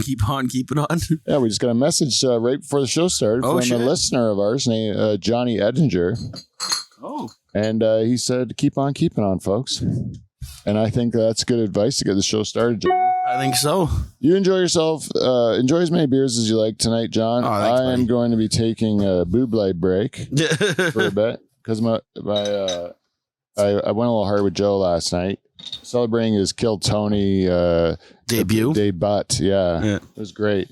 Keep on keeping on. Yeah, we just got a message right before the show started from a listener of ours named Johnny Edinger. Oh. And he said, keep on keeping on, folks. And I think that's good advice to get the show started, Johnny. I think so. You enjoy yourself. Enjoy as many beers as you like tonight, John. Oh, thanks, I am going to be taking a boob break for a bit because I went a little hard with Joe last night, celebrating his Kill Tony debut. Yeah, it was great.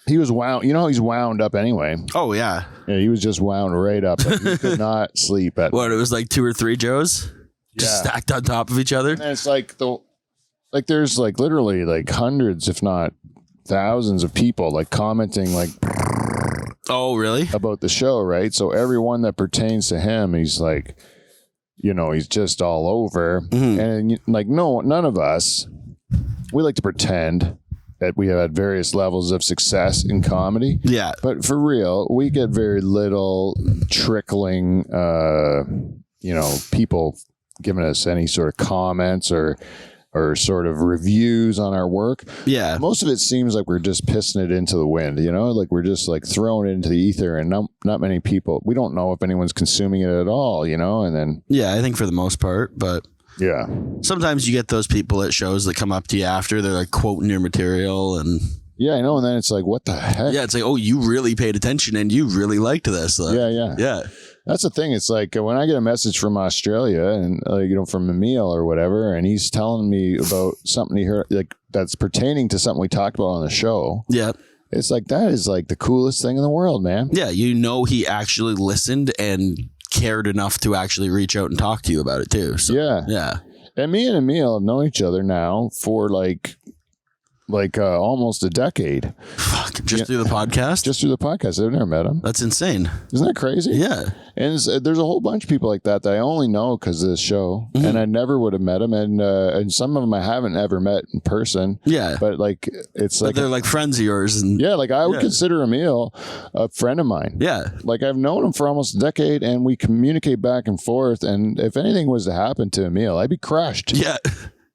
He was wound. You know, he's wound up anyway. Oh yeah. Yeah, he was just wound right up. He could not sleep at. What? It was like 2 or 3 Joes, just stacked on top of each other. And it's like there's like literally like hundreds, if not thousands, of people like commenting like. Oh really? About the show, right? So everyone that pertains to him, he's like, you know, he's just all over. Mm-hmm. And like, no, none of us. We like to pretend that we have had various levels of success in comedy. Yeah. But for real, we get very little trickling, people giving us any sort of comments or sort of reviews on our work. Yeah. Most of it seems like we're just pissing it into the wind, you know, like we're just like throwing it into the ether, and not many people, we don't know if anyone's consuming it at all, you know, and then. Yeah, I think for the most part, but. Yeah. Sometimes you get those people at shows that come up to you after, they're like quoting your material and. Yeah, I know. And then it's like, what the heck? Yeah, it's like, oh, you really paid attention and you really liked this. Yeah. That's the thing. It's like when I get a message from Australia and from Emil or whatever, and he's telling me about something he heard like that's pertaining to something we talked about on the show. Yeah. It's like, that is like the coolest thing in the world, man. Yeah. You know, he actually listened and cared enough to actually reach out and talk to you about it too. So, yeah. And me and Emil have known each other now for like almost a decade. Fuck, just through the podcast? Just through the podcast. I've never met him. That's insane. Isn't that crazy? Yeah. And there's a whole bunch of people like that I only know because of this show. Mm-hmm. And I never would have met them. And some of them I haven't ever met in person. Yeah. But like, it's like. But they're like friends of yours. And yeah, like I would consider Emil a friend of mine. Yeah. Like I've known him for almost a decade and we communicate back and forth. And if anything was to happen to Emil, I'd be crushed. Yeah.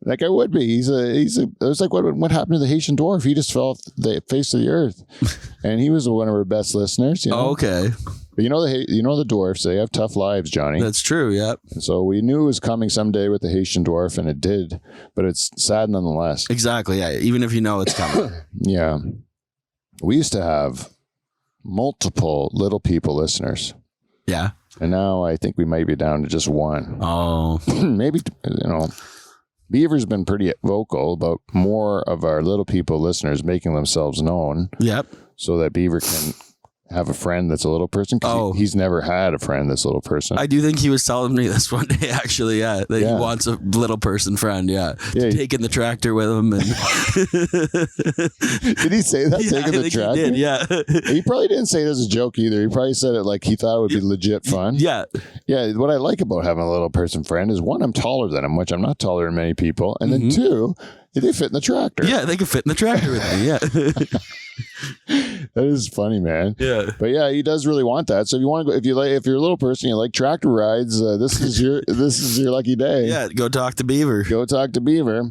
Like I would be. It was like what happened to the Haitian dwarf? He just fell off the face of the earth, and he was one of our best listeners. You know? Oh, okay. But you know the dwarfs. They have tough lives, Johnny. That's true. Yeah. And so we knew it was coming someday with the Haitian dwarf, and it did. But it's sad nonetheless. Exactly. Yeah. Even if you know it's coming. Yeah. We used to have multiple little people listeners. Yeah. And now I think we might be down to just one. Oh. Maybe Beaver's been pretty vocal about more of our little people listeners making themselves known. Yep. So that Beaver can have a friend that's a little person. He's never had a friend that's a little person. I do think he was telling me this one day, actually. Yeah. That he wants a little person friend. Yeah. Taking the tractor with him. And did he say that? Yeah, taking the tractor? He did, yeah. He probably didn't say it as a joke either. He probably said it like he thought it would be legit fun. Yeah. Yeah. What I like about having a little person friend is, one, I'm taller than him, which I'm not taller than many people. And then two, they fit in the tractor. Yeah, they can fit in the tractor with me. Yeah. That is funny, man. Yeah. But yeah, he does really want that. So if you want to go, if you're a little person, you like tractor rides, this is your lucky day. Yeah, go talk to Beaver. Go talk to Beaver.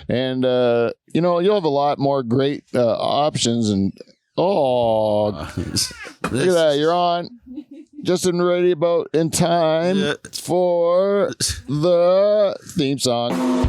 And you'll have a lot more great options, and look at that. You're on just ready about in time for the theme song.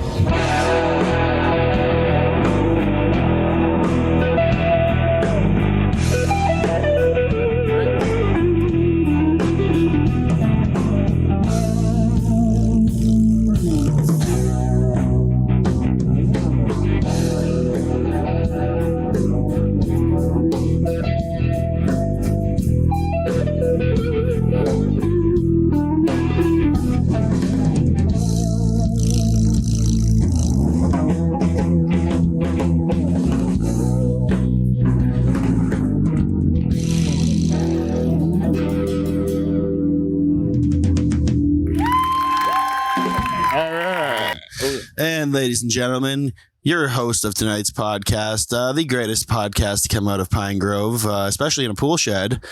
ladies and gentlemen, your host of tonight's podcast, the greatest podcast to come out of Pine Grove, especially in a pool shed.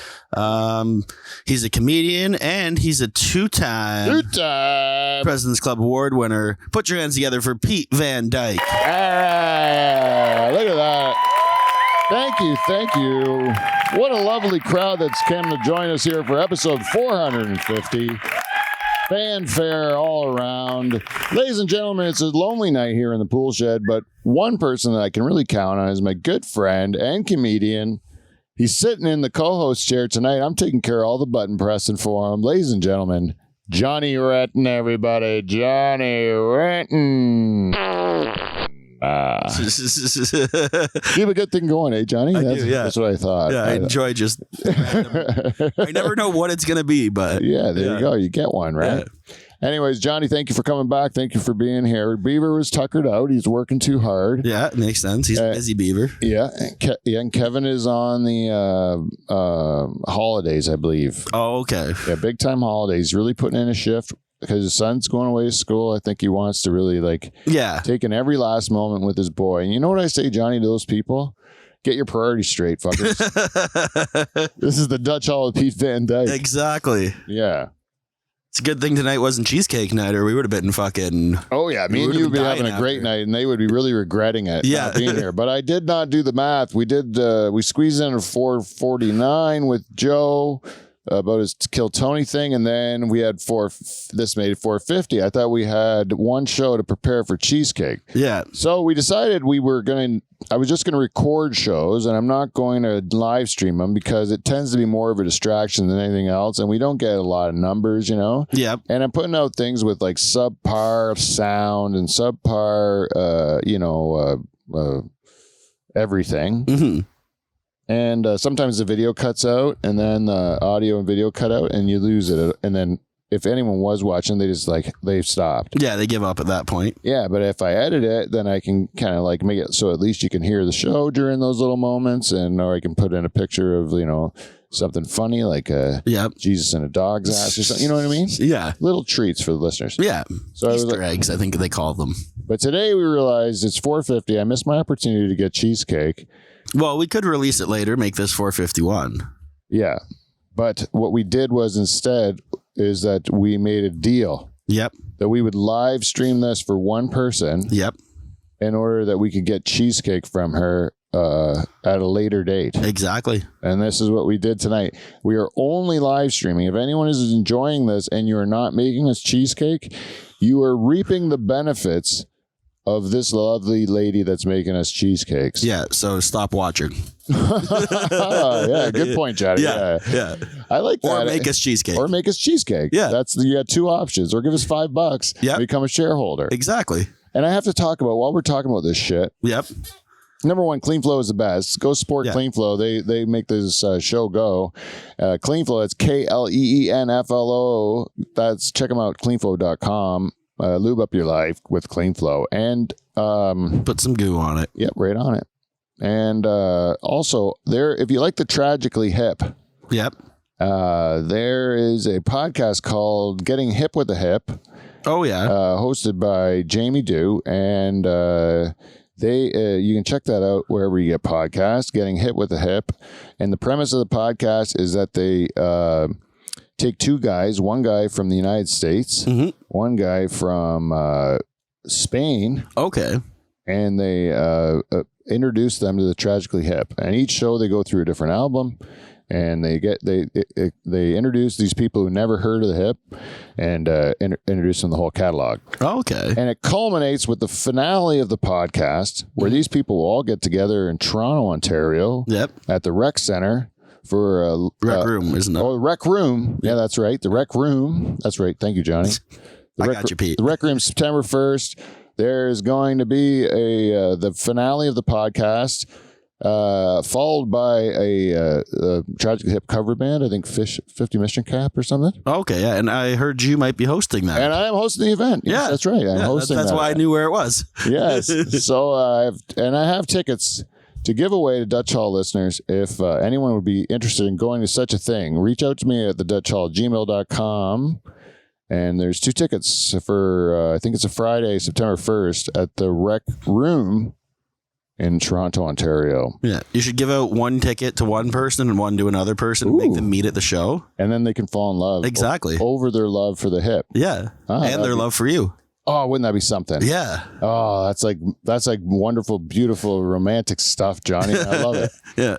He's a comedian and he's a two-time President's Club Award winner. Put your hands together for Pete Van Dyke. All right, look at that. Thank you. What a lovely crowd that's come to join us here for episode 450. Fanfare all around. Ladies and gentlemen, it's a lonely night here in the pool shed, but one person that I can really count on is my good friend and comedian. He's sitting in the co-host chair tonight. I'm taking care of all the button pressing for him. Ladies and gentlemen, Johnny Retton, everybody. Johnny Retton. Keep a good thing going, eh, Johnny? That's what I thought. Yeah, I enjoy just I never know what it's going to be, but yeah, there you go. You get one, right? Yeah. Anyways, Johnny, thank you for coming back. Thank you for being here. Beaver was tuckered out. He's working too hard. Yeah, it makes sense. He's a busy Beaver. Yeah, and Kevin is on the holidays, I believe. Oh, okay. Yeah, big time holidays. Really putting in a shift. Because his son's going away to school, I think he wants to really taking every last moment with his boy. And you know what I say, Johnny, to those people? Get your priorities straight, fuckers. This is the Dutch Hall of Pete Van Dyke. Exactly. Yeah. It's a good thing tonight wasn't cheesecake night, or we would have been fucking. Oh yeah, me and you would be having a great night, and they would be really regretting it. Not being here. But I did not do the math. We squeezed in a 449 with Joe. About his Kill Tony thing, and then we had this made it 450. I thought we had one show to prepare for cheesecake. Yeah. So we decided I was just going to record shows, and I'm not going to live stream them because it tends to be more of a distraction than anything else, and we don't get a lot of numbers, you know? Yeah. And I'm putting out things with like subpar sound and subpar, everything. Mm-hmm. And sometimes the video cuts out, and then the audio and video cut out, and you lose it. And then if anyone was watching, they've stopped. Yeah, they give up at that point. Yeah, but if I edit it, then I can kind of make it so at least you can hear the show during those little moments, or I can put in a picture of something funny like Jesus in a dog's ass or something. You know what I mean? Yeah, little treats for the listeners. Yeah, so Easter eggs, I think they call them. But today we realized it's 450. I missed my opportunity to get cheesecake. Well, we could release it later, make this 451. Yeah. But what we did was instead is that we made a deal. Yep. That we would live stream this for one person. Yep. In order that we could get cheesecake from her at a later date. Exactly. And this is what we did tonight. We are only live streaming. If anyone is enjoying this and you are not making us cheesecake, you are reaping the benefits of this lovely lady that's making us cheesecakes. Yeah, so stop watching. Yeah, good point, Johnny. Yeah. I like that. Or make us cheesecake. Yeah. You got two options. Or give us $5. Yep. Become a shareholder. Exactly. And I have to talk about, while we're talking about this shit. Yep. Number one, Clean Flow is the best. Go support Clean Flow. They make this show go. Clean Flow, that's KLEENFLO. Check them out, cleanflow.com. Lube up your life with Clean Flow and put some goo on it. Yep, right on it. And also if you like the Tragically Hip, yep, there is a podcast called Getting Hip with the Hip. Oh yeah, hosted by Jamie Dew, and you can check that out wherever you get podcasts. Getting Hip with the Hip, and the premise of the podcast is that they take two guys, one guy from the United States, one guy from Spain. Okay. And they introduce them to the Tragically Hip. And each show they go through a different album, and they introduce these people who never heard of the hip, and introduce them the whole catalog. Okay. And it culminates with the finale of the podcast, where these people will all get together in Toronto, Ontario. Yep. At the Rec Center. For Rec Room, isn't it? Oh, Rec Room. Yeah, that's right. The Rec Room. That's right. Thank you, Johnny. Got you, Pete. The Rec Room, September 1st. There's going to be the finale of the podcast, followed by a Tragically Hip cover band. I think 50 Mission Cap or something. Okay, yeah. And I heard you might be hosting that. And I am hosting the event. Yes, yeah, that's right. I'm hosting that's that. That's why I knew where it was. Yes. So I have tickets to give away to Dutch Hall listeners. If anyone would be interested in going to such a thing, reach out to me at thedutchhall@gmail.com, And there's 2 tickets for, I think it's a Friday, September 1st at the Rec Room in Toronto, Ontario. Yeah. You should give out 1 ticket to one person and 1 to another person. Make them meet at the show. And then they can fall in love. Exactly. Over their love for the hip. Yeah. And their love for you. Oh, wouldn't that be something? Yeah. Oh, that's like wonderful, beautiful, romantic stuff, Johnny. I love it. Yeah.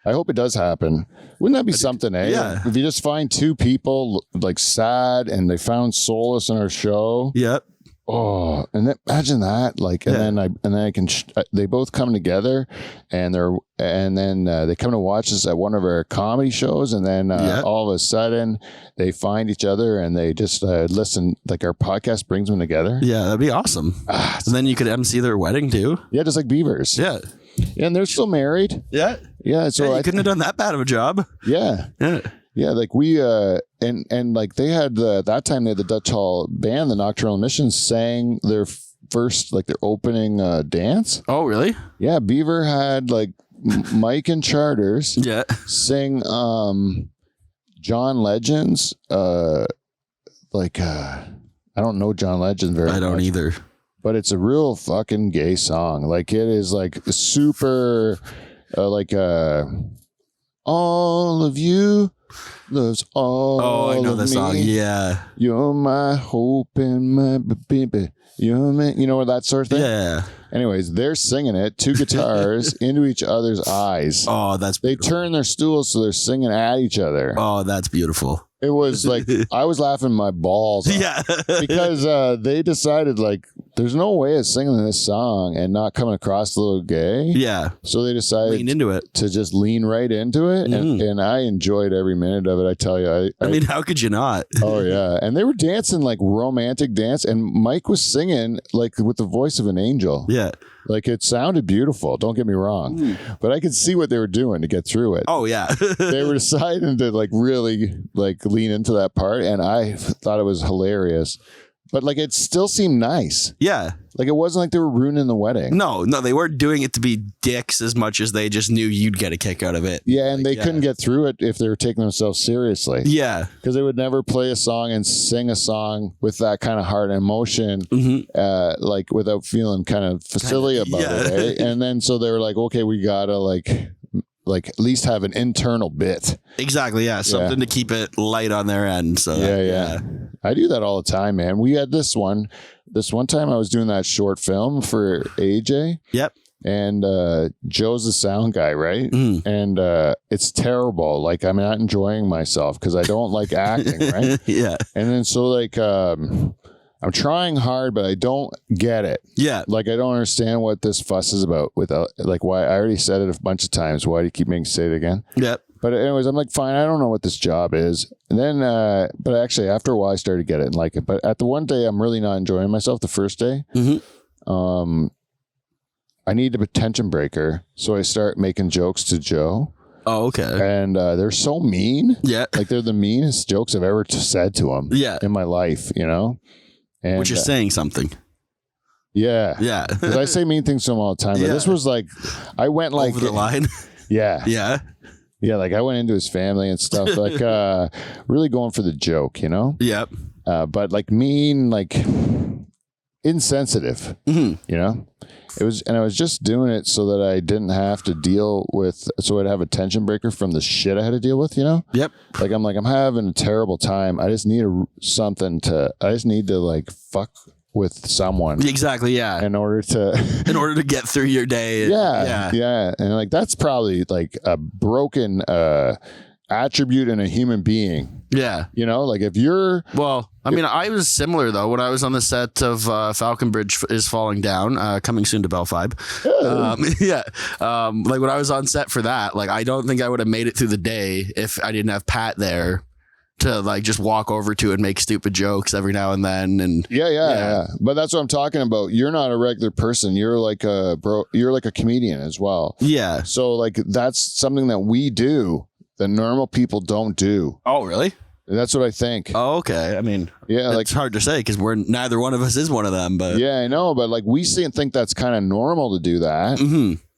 I hope it does happen. Wouldn't that be something, eh? Yeah. If you just find 2 people like sad and they found solace in our show. Yep. Oh, and then, imagine that, like, and then I can. They both come together, and then they come to watch us at one of our comedy shows, and then all of a sudden they find each other and they just listen. Like our podcast brings them together. Yeah, that'd be awesome. And then you could MC their wedding too. Yeah, just like Beavers. Yeah, and they're still married. Yeah, yeah. So you couldn't have done that bad of a job. Yeah, yeah. Yeah, like we and like they had that time they had the Dutch Hall band, the Nocturnal Emissions, sang their first like their opening dance. Oh, really? Yeah, Beaver had like Mike and Charters sing John Legend's I don't know John Legend very much. I don't either. But it's a real fucking gay song. Like it is like super all of you loves all of me. Oh, I know the song. Yeah. You're my hope and my baby. You're my, you know, that sort of thing. Yeah. Anyways, they're singing it, 2 guitars into each other's eyes. Oh, that's beautiful. They turn their stools so they're singing at each other. Oh, that's beautiful. It was like, I was laughing my balls off. Yeah. Because they decided like, there's no way of singing this song and not coming across a little gay. Yeah. So they decided lean into it. To just lean right into it. And I enjoyed every minute of it. I tell you. I mean, how could you not? Oh, yeah. And they were dancing like romantic dance. And Mike was singing like with the voice of an angel. Yeah. Like it sounded beautiful. Don't get me wrong. But I could see what they were doing to get through it. Oh, yeah. They were deciding to like really like lean into that part. And I thought it was hilarious. But like it still seemed nice. Yeah. Like it wasn't like they were ruining the wedding. No, they weren't doing it to be dicks as much as they just knew you'd get a kick out of it. Yeah, and they couldn't get through it if they were taking themselves seriously. Yeah. Because they would never play a song and sing a song with that kind of heart and emotion, like without feeling kind of silly about it. Eh? And then so they were like, okay, we gotta like at least have an internal bit. Exactly, yeah. Something to keep it light on their end. So yeah. I do that all the time, man. We had this one time I was doing that short film for AJ. Yep. And Joe's the sound guy, right? And it's terrible. Like I'm not enjoying myself because I don't like acting, right? Yeah. And then so like I'm trying hard, but I don't get it. Yeah. Like I don't understand what this fuss is about without like why I already said it a bunch of times. Why do you keep making me say it again? Yep. But anyways, I'm like, fine, I don't know what this job is. And then, but actually after a while I started to get it and like it. But at the one day, I'm really not enjoying myself the first day. I need a tension breaker. So I start making jokes to Joe. Oh, okay. And they're so mean. Yeah. Like they're the meanest jokes I've ever said to him. Yeah. In my life, you know? And, which is saying something. Yeah. Yeah. Because I say mean things to him all the time. But this was like, I went like. Over the line. Yeah. Yeah. Yeah, like I went into his family and stuff, like really going for the joke, you know? Yep. But like mean, like insensitive, you know? It was, and I was just doing it so that I didn't have to deal with, so I'd have a tension breaker from the shit I had to deal with, you know? Yep. Like I'm having a terrible time. I just need I just need to like fuck with someone. Exactly, yeah. In order to get through your day. Yeah. And like that's probably like a broken attribute in a human being. Yeah. You know, like if you're I mean, I was similar though when I was on the set of Falcon Bridge is Falling Down, coming soon to Bell 5. Like when I was on set for that, like I don't think I would have made it through the day if I didn't have Pat there to like just walk over to and make stupid jokes every now and then. And yeah. But that's what I'm talking about. You're not a regular person. You're like you're like a comedian as well. Yeah. So like that's something that we do that normal people don't do. Oh, really? That's what I think. Oh, okay. I mean, it's hard to say because neither one of us is one of them. But yeah, I know. But like we think that's kind of normal to do that.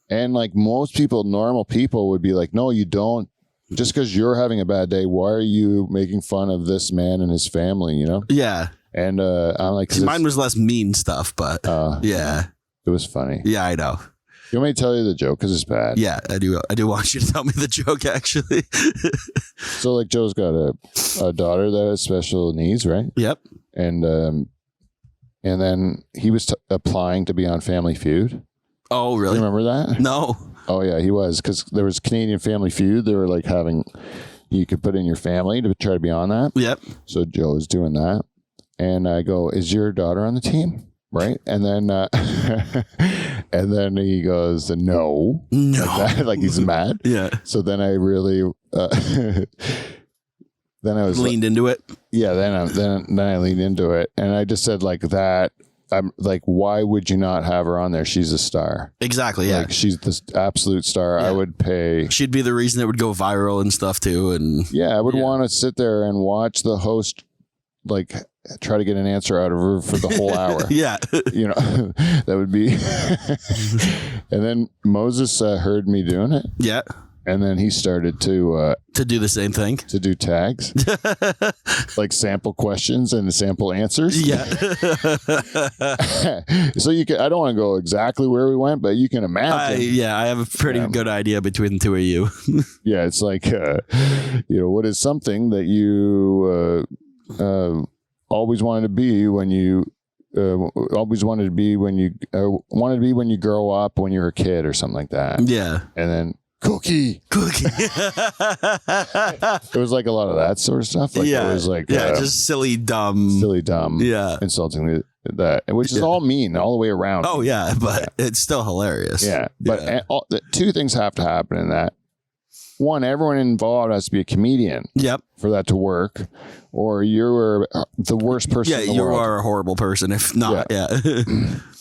And like most people, normal people would be like, no, you don't just because you're having a bad day, why are you making fun of this man and his family, you know? Yeah. And I'm like... mine was less mean stuff, but yeah. It was funny. Yeah, I know. You want me to tell you the joke because it's bad? Yeah, I do. I do want you to tell me the joke, actually. So, like, Joe's got a daughter that has special needs, right? Yep. And then he was applying to be on Family Feud. Oh, really? Do you remember that? No. Oh, yeah, he was, because there was Canadian Family Feud. They were like you could put in your family to try to be on that. Yep. So Joe was doing that. And I go, is your daughter on the team? Right. And then and then he goes, no. Like he's mad. Yeah. So then I really then I was leaned into it. Yeah, then I leaned into it. And I just said like that. I'm like, why would you not have her on there? She's a star. Exactly. Yeah. Like, she's the absolute star. Yeah. I would pay. She'd be the reason it would go viral and stuff too. And yeah, I would want to sit there and watch the host like try to get an answer out of her for the whole hour. Yeah. You know, that would be. And then Moses heard me doing it. Yeah. And then he started to do the same thing, to do tags, like sample questions and sample answers. Yeah. So you can. I don't want to go exactly where we went, but you can imagine. I have a pretty good idea between the two of you. Yeah, it's like, what is something that you always wanted to be when you. Wanted to be when you grow up when you're a kid or something like that. Yeah. And then cookie. It was like a lot of that sort of stuff. Like, yeah. It was like just silly, dumb. Yeah. Insulting that, which is all mean all the way around. Oh yeah, but it's still hilarious. Yeah. But two things have to happen in that. One, everyone involved has to be a comedian. Yep. For that to work, or you're the worst person. Yeah, in the you world. are a horrible person. If not, yeah.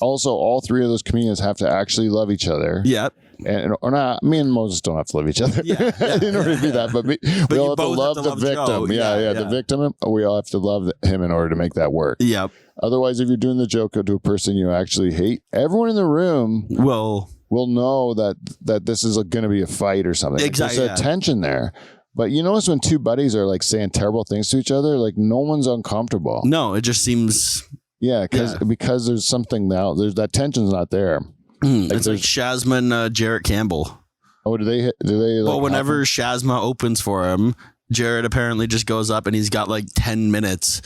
Also, all three of those comedians have to actually love each other. Yep. And or not, me and Moses don't have to love each other in order to be that, but we all have to love the victim. Yeah, the victim. We all have to love him in order to make that work. Yep. Otherwise, if you're doing the joke to a person you actually hate, everyone in the room will know that this is going to be a fight or something. Exactly. There's a tension there. But you notice when two buddies are like saying terrible things to each other, like no one's uncomfortable. No, it just seems. Yeah, because there's something now. There's that tension's not there. It's like Shazma and Jarrett Campbell. Oh, do they? Like, well, whenever Shazma opens for him, Jarrett apparently just goes up and he's got like 10 minutes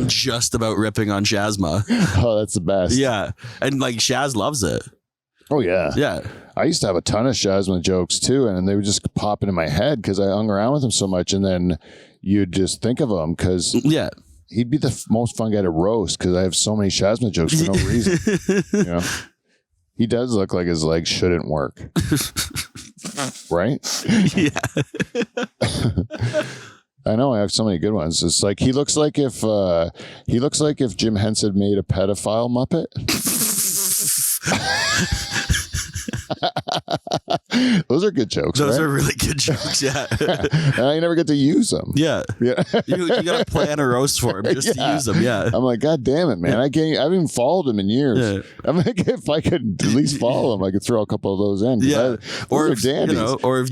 just about ripping on Shazma. Oh, that's the best. Yeah, and like Shaz loves it. Oh yeah, yeah. I used to have a ton of Shazma jokes too, and they would just pop into my head because I hung around with him so much, and then you'd just think of him because he'd be the most fun guy to roast because I have so many Shazma jokes for no reason. You know, he does look like his legs shouldn't work, right? Yeah. I know I have so many good ones. It's like he looks like if Jim Henson made a pedophile Muppet. Those are good jokes. Those right? are really good jokes. Yeah. And I never get to use them. Yeah. You got to plan a roast for him just to use them. Yeah. I'm like, God damn it, man. I haven't even followed him in years. Yeah. I'm like, if I could at least follow him, I could throw a couple of those in. Yeah. Or if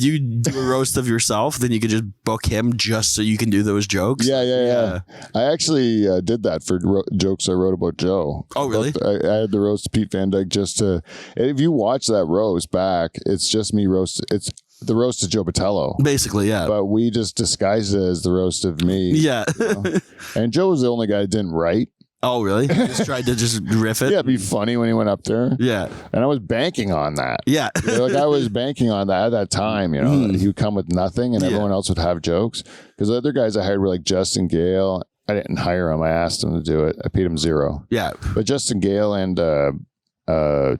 you do a roast of yourself, then you could just book him just so you can do those jokes. Yeah. I actually did that for jokes I wrote about Joe. Oh, really? I had the roast of Pete Van Dyke just to. If you watch that roast back, it's just me roast. It's the roast of Joe Botello. Basically, yeah. But we just disguised it as the roast of me. Yeah. And Joe was the only guy that didn't write. Oh, really? He just tried to just riff it? Yeah, it'd be funny when he went up there. Yeah. And I was banking on that. Yeah. Like I was banking on that at that time, you know. He would come with nothing and everyone else would have jokes. Because the other guys I hired were like Justin Gale. I didn't hire him. I asked him to do it. I paid him $0. Yeah. But Justin Gale and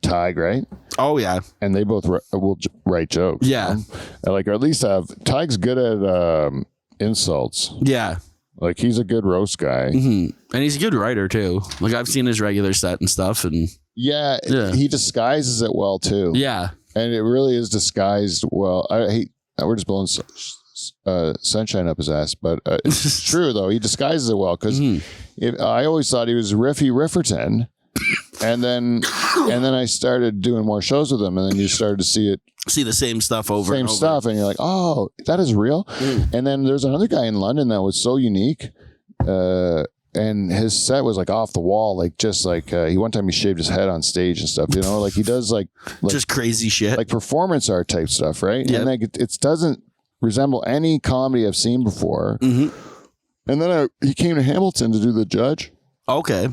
Tig, right? Oh yeah, and they both will write jokes. Yeah, like or at least have Tig's good at insults. Yeah, like he's a good roast guy, and he's a good writer too. Like I've seen his regular set and stuff, and yeah, he disguises it well too. Yeah, and it really is disguised well. We're just blowing sunshine up his ass, but it's true though. He disguises it well because I always thought he was Riffy Rifferton. And then I started doing more shows with him, and then you started to see the same stuff over and over. And you're like, oh, that is real. And then there's another guy in London that was so unique. And his set was like off the wall, like just like one time he shaved his head on stage and stuff, you know, like he does like just crazy shit, like performance art type stuff, right? Yep. And like it doesn't resemble any comedy I've seen before. And then he came to Hamilton to do the judge. Okay.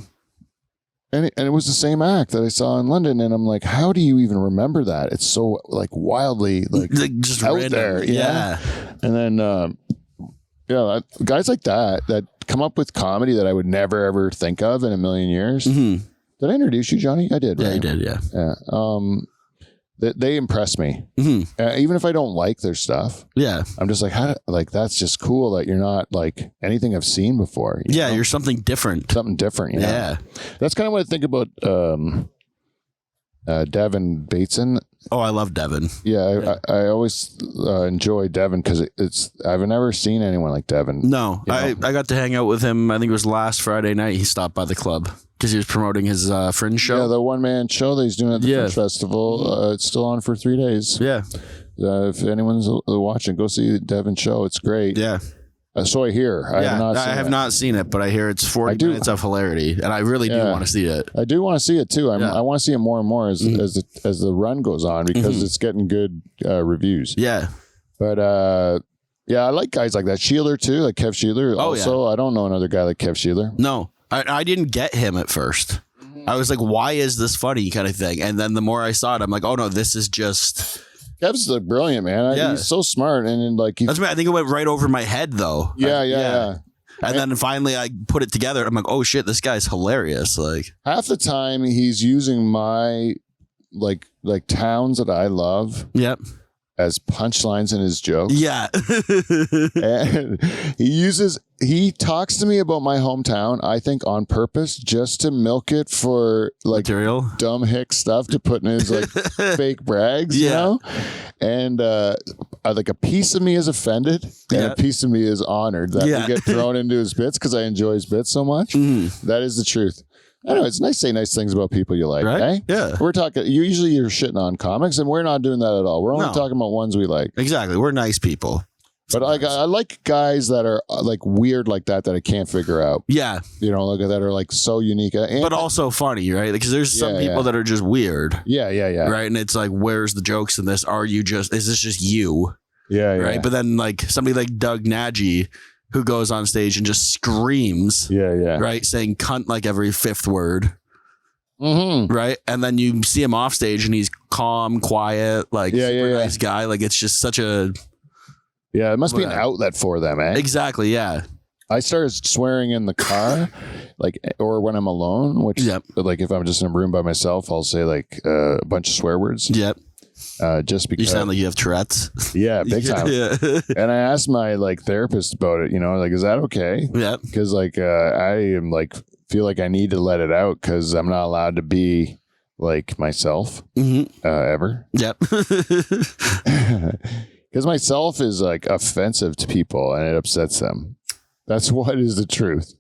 And it was the same act that I saw in London, and I'm like, how do you even remember that? It's so like wildly like just out random. there, yeah. And then guys like that come up with comedy that I would never ever think of in a million years. Did I introduce you, Johnny? I did. Yeah, right? you did. Yeah. Yeah. They impress me, even if I don't like their stuff. Yeah, I'm just like, that's just cool that you're not like anything I've seen before. You know? You're something different. Something different. You know? Yeah, that's kind of what I think about Devin Bateson. Oh, I love Devin. Yeah, I always enjoy Devin because I've never seen anyone like Devin. No, I got to hang out with him. I think it was last Friday night. He stopped by the club because he was promoting his Fringe show. Yeah, the one-man show that he's doing at the Fringe Festival. It's still on for 3 days. Yeah. If anyone's watching, go see the Devin show. It's great. Yeah. So I hear. I have not seen it, but I hear it's 40 minutes of hilarity, and I really do want to see it. I do want to see it too. I want to see it more and more as the run goes on because it's getting good reviews. Yeah. But I like guys like that. Sheeler too, like Kev Sheeler. I don't know another guy like Kev Sheeler. No, I didn't get him at first. I was like, why is this funny kind of thing? And then the more I saw it, I'm like, oh no, this is just... Kev's like brilliant, man. He's so smart, and like that's I think it went right over my head, though. Yeah. And then finally, I put it together. I'm like, oh shit, this guy's hilarious. Like half the time, he's using my like towns that I love. Yep. As punchlines in his jokes. Yeah. And he talks to me about my hometown, I think on purpose, just to milk it for like material, dumb hick stuff to put in his like fake brags, you know? And like a piece of me is offended and a piece of me is honored that we get thrown into his bits because I enjoy his bits so much. That is the truth. I know it's nice to say nice things about people you like, right? Eh? Yeah. We're talking, usually you're shitting on comics, and we're not doing that at all. We're only talking about ones we like. Exactly. We're nice people. But I like guys that are like weird like that I can't figure out. Yeah. You know, like that are like so unique. But also funny, right? Because there's some people that are just weird. Yeah. Right. And it's like, where's the jokes in this? Is this just you? Yeah. Right. But then like somebody like Doug Nagy, who goes on stage and just screams. Yeah. Right. Saying cunt like every fifth word. Right. And then you see him off stage and he's calm, quiet, like super nice guy. Like it's just such a... Yeah, it must be an outlet for them, eh? Exactly, yeah. I started swearing in the car, like, or when I'm alone, which, like, if I'm just in a room by myself, I'll say, like, a bunch of swear words. Yep. Just because... You sound like you have Tourette's. Yeah, big time. And I asked my, like, therapist about it, you know, like, is that okay? Yeah. Because, like, I am, like, feel like I need to let it out because I'm not allowed to be, like, myself ever. Yep. Because myself is like offensive to people and it upsets them. That's what is the truth.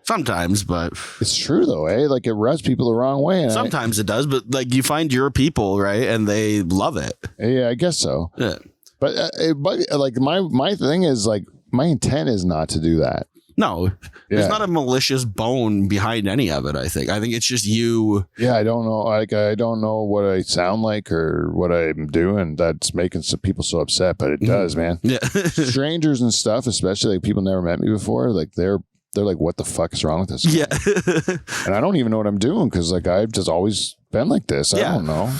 Sometimes, but it's true though, eh? Like it rubs people the wrong way. And sometimes it does, but like you find your people, right? And they love it. Yeah, I guess so. Yeah. But like my thing is like my intent is not to do that. No, there's not a malicious bone behind any of it. I think it's just you. Yeah, I don't know. Like I don't know what I sound like or what I'm doing. That's making some people so upset, but it does, man. Yeah, strangers and stuff, especially like people never met me before. Like they're like, what the fuck is wrong with this guy? Yeah, and I don't even know what I'm doing because like I've just always been like this. I don't know,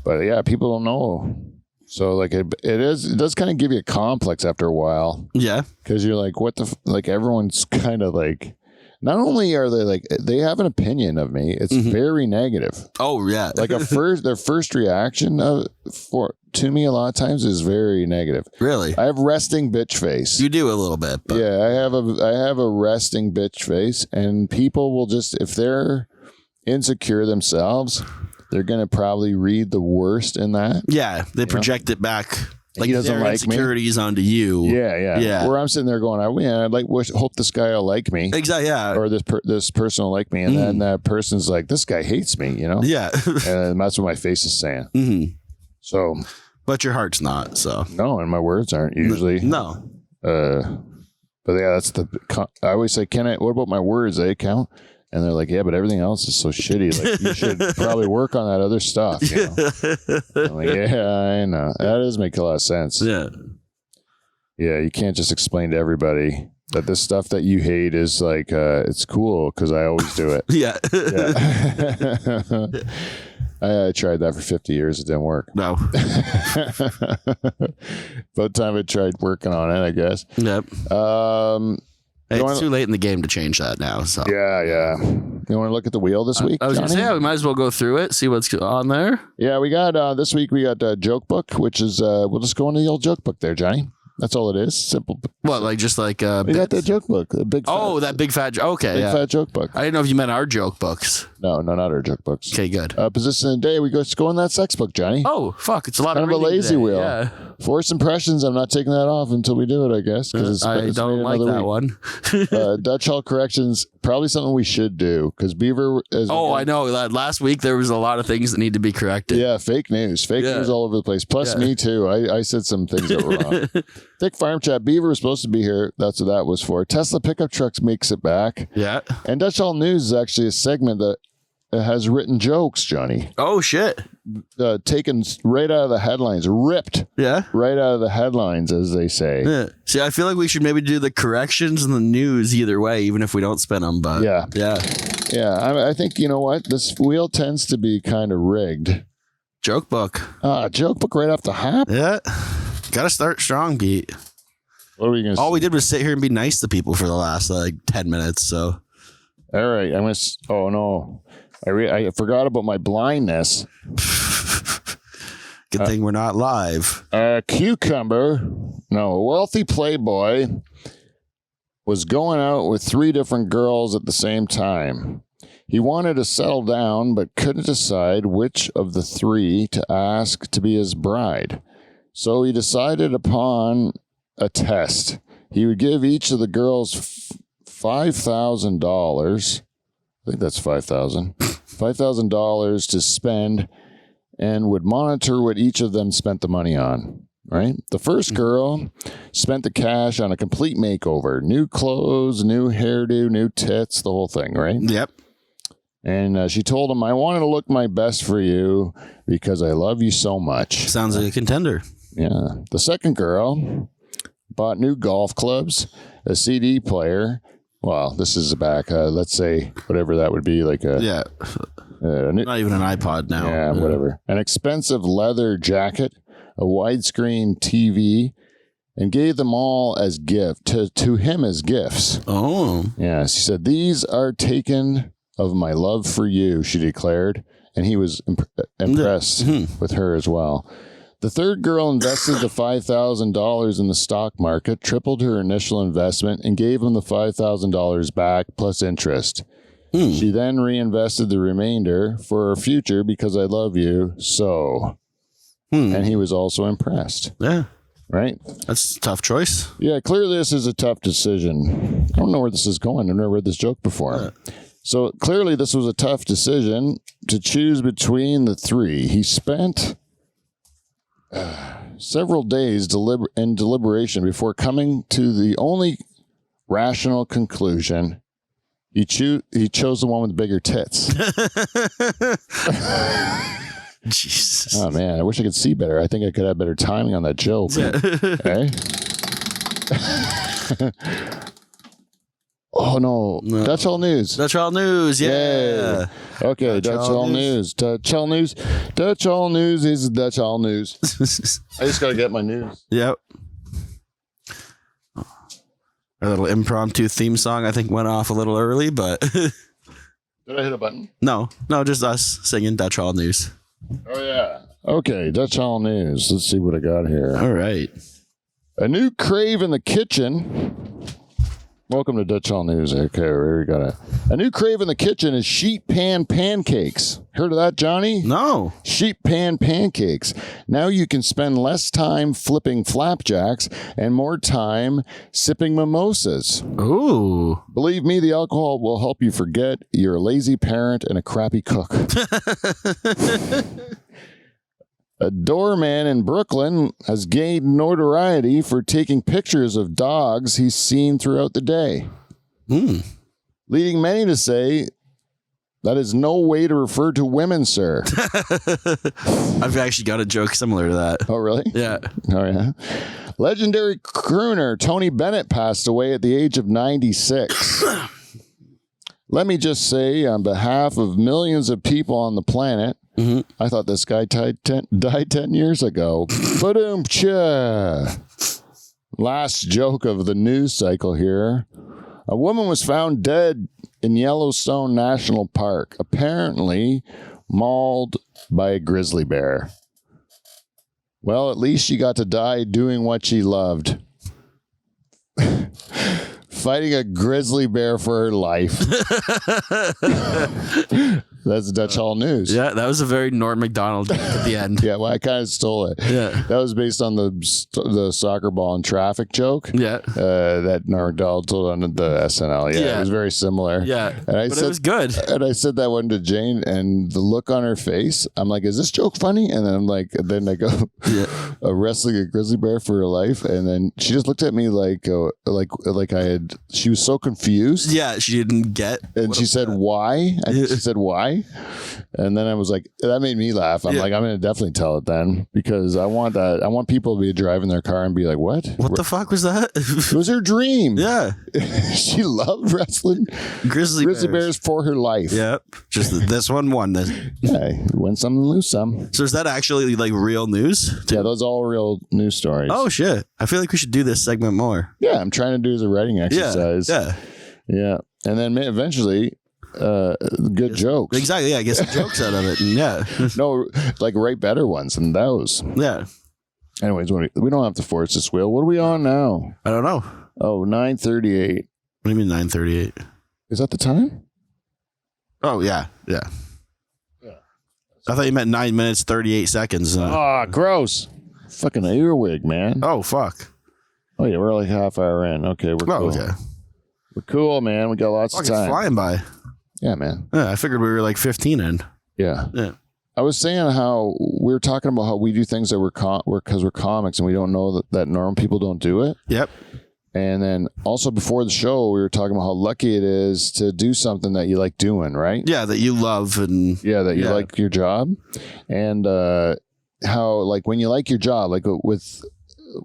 but yeah, people don't know. So like it does kind of give you a complex after a while. Yeah. Because you're like, what the, like everyone's kind of like, not only are they like, they have an opinion of me. It's very negative. Oh yeah. Like their first reaction to me a lot of times is very negative. Really? I have resting bitch face. You do a little bit. But. Yeah. I have a resting bitch face, and people will just, if they're insecure themselves, they're going to probably read the worst in that. Yeah, they project it back Like, he doesn't like insecurities onto you. Yeah. Where I'm sitting there going, hope this guy will like me. Exactly. Yeah. Or this person will like me, and then that person's like, this guy hates me. Yeah. And that's what my face is saying. Mm-hmm. So, but your heart's not. So no, and my words aren't usually. No. But yeah, I always say, what about my words? They count. And they're like, yeah, but everything else is so shitty. Like, you should probably work on that other stuff. I'm like, yeah, I know. That does make a lot of sense. Yeah. Yeah, you can't just explain to everybody that this stuff that you hate is like, it's cool because I always do it. Yeah. I tried that for 50 years. It didn't work. No. By the time I tried working on it, I guess. Yep. It's too late in the game to change that now. So yeah. You want to look at the wheel this week? I was going to say, we might as well go through it, see what's on there. Yeah, we got this week. We got Joke Book, which is we'll just go into the old Joke Book there, Johnny. That's all it is. Simple. What, like just like we got that joke book, the big. That big fat. Okay, big fat joke book. I didn't know if you meant our joke books. No, not our joke books. Okay, good. Position of the day. We go in that sex book, Johnny. Oh fuck! It's a lot kind of a lazy today. wheel. Yeah. First impressions. I'm not taking that off until we do it. I guess because I don't like that one. Dutch Hall corrections. Probably something we should do because Beaver is. I know that last week there was a lot of things that need to be corrected. Yeah, fake news all over the place. Plus me too. I said some things that were wrong. Thick Farm Chat. Beaver was supposed to be here. That's what that was for. Tesla pickup trucks makes it back. Yeah. And Dutch Hall News is actually a segment that has written jokes, Johnny. Oh shit! Taken right out of the headlines, ripped. Yeah. Right out of the headlines, as they say. Yeah. See, I feel like we should maybe do the corrections and the news either way, even if we don't spin them. But yeah. I think you know what, this wheel tends to be kind of rigged. Joke book. Joke book right off the hop. Yeah. Got to start strong, Pete. What are we gonna? All we did was sit here and be nice to people for the last 10 minutes. So. All right, I'm gonna. Oh no. I forgot about my blindness. Good thing we're not live. A wealthy playboy was going out with 3 different girls at the same time. He wanted to settle down, but couldn't decide which of the 3 to ask to be his bride. So he decided upon a test. He would give each of the girls $5,000. I think that's $5,000 to spend, and would monitor what each of them spent the money on. Right? The first girl spent the cash on a complete makeover, new clothes, new hairdo, new tits, the whole thing. Right? Yep. And she told him, "I wanted to look my best for you because I love you so much." Sounds like a contender. Yeah. The second girl bought new golf clubs, a CD player. Well, this is back, let's say, whatever that would be, like a... Yeah. Not even an iPod now. Yeah, whatever. An expensive leather jacket, a widescreen TV, and gave them all as gift, to him as gifts. Oh. Yeah, she said, "These are taken of my love for you," she declared, and he was impressed with her as well. The third girl invested the $5,000 in the stock market, tripled her initial investment, and gave him the $5,000 back plus interest. She then reinvested the remainder for her future because I love you so. And he was also impressed. Yeah. Right? That's a tough choice. Yeah, clearly this is a tough decision. I don't know where this is going. I've never read this joke before. So clearly this was a tough decision to choose between the 3. He spent... several days in deliberation before coming to the only rational conclusion. He chose the one with bigger tits. Jesus. Oh man, I wish I could see better. I think I could have better timing on that joke. Okay. Oh no. Dutch Hall News. Dutch Hall News, yeah. Okay, Dutch Hall News. Dutch Hall News. Dutch Hall News is Dutch Hall News. I just gotta get my news. Yep. Our little impromptu theme song, I think, went off a little early, but did I hit a button? No, just us singing Dutch Hall News. Oh yeah. Okay, Dutch Hall News. Let's see what I got here. All right. A new crave in the kitchen Welcome to Dutch All News. Okay, we got a new crave in the kitchen is sheet pan pancakes. Heard of that, Johnny? No. Sheet pan pancakes. Now you can spend less time flipping flapjacks and more time sipping mimosas. Ooh. Believe me, the alcohol will help you forget you're a lazy parent and a crappy cook. A doorman in Brooklyn has gained notoriety for taking pictures of dogs he's seen throughout the day, leading many to say that is no way to refer to women, sir. I've actually got a joke similar to that. Oh, really? Yeah. Oh, yeah. Legendary crooner Tony Bennett passed away at the age of 96. Let me just say, on behalf of millions of people on the planet, I thought this guy died 10 years ago. Ba-doom-cha. Last joke of the news cycle here. A woman was found dead in Yellowstone National Park, apparently mauled by a grizzly bear. Well, at least she got to die doing what she loved. Fighting a grizzly bear for her life. That's Dutch Hall News. Yeah, that was a very Norm Macdonald joke at the end. Yeah, well, I kind of stole it. Yeah. That was based on the soccer ball and traffic joke. Yeah. That Norm Macdonald told on the SNL. Yeah, it was very similar. Yeah, and it was good. And I said that one to Jane, and the look on her face, I'm like, is this joke funny? And then I'm like, then I go, wrestling a grizzly bear for her life. And then she just looked at me like she was so confused. Yeah, she didn't get. And she said, why? She said, why? And then I was like, that made me laugh. I'm like, I'm going to definitely tell it then, because I want that. I want people to be driving their car and be like, what the fuck was that? It was her dream. Yeah. She loved wrestling grizzly bears for her life. Yep. Just this one won this. Yeah, win some, lose some. So is that actually like real news? Yeah, those are all real news stories. Oh shit. I feel like we should do this segment more. Yeah, I'm trying to do as a writing exercise. Yeah. And then eventually good jokes. Exactly. Yeah, get some jokes out of it. And yeah. No, like write better ones than those. Yeah. Anyways, we don't have to force this wheel. What are we on now? I don't know. Oh, 9:38. What do you mean 9:38? Is that the time? Oh, yeah. Yeah. I thought you meant 9 minutes, 38 seconds. Oh, gross. Fucking earwig, man. Oh, fuck. Oh, yeah, we're like half hour in. Okay, we're cool. Okay. We're cool, man. We got lots of time. Flying by. Yeah, man. Yeah, I figured we were like 15 in. Yeah. Yeah. I was saying how we were talking about how we do things that because we're comics and we don't know that normal people don't do it. Yep. And then also before the show, we were talking about how lucky it is to do something that you like doing, right? Yeah, that you love and that you like your job, and how like when you like your job, like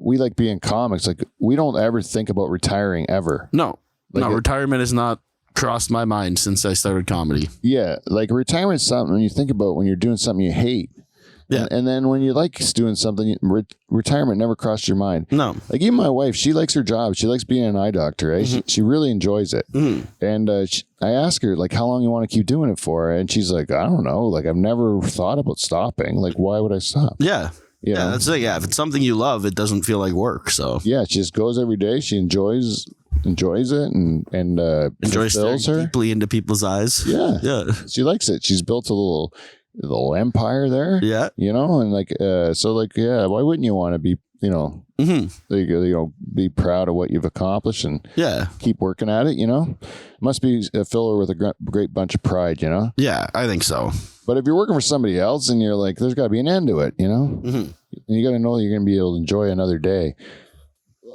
we like being comics, like we don't ever think about retiring ever. No, like retirement has not crossed my mind since I started comedy. Yeah, like retirement is something you think about when you're doing something you hate. Yeah. And then when you like doing something, retirement never crossed your mind. No. Like even my wife, she likes her job. She likes being an eye doctor. Right? Mm-hmm. She really enjoys it. Mm-hmm. And I asked her, like, how long you want to keep doing it for? And she's like, I don't know. Like, I've never thought about stopping. Like, why would I stop? Yeah. You know? That's it. Yeah. If it's something you love, it doesn't feel like work. So yeah, she just goes every day. She enjoys it and enjoys staring deeply into people's eyes. Yeah. Yeah. She likes it. She's built a little empire there. Yeah. You know, and like, so like, yeah, why wouldn't you want to be, be proud of what you've accomplished and keep working at it, you know? Must be a filler with a great bunch of pride, you know? Yeah, I think so. But if you're working for somebody else and you're like, there's got to be an end to it, you know? Mm-hmm. And you got to know you're going to be able to enjoy another day.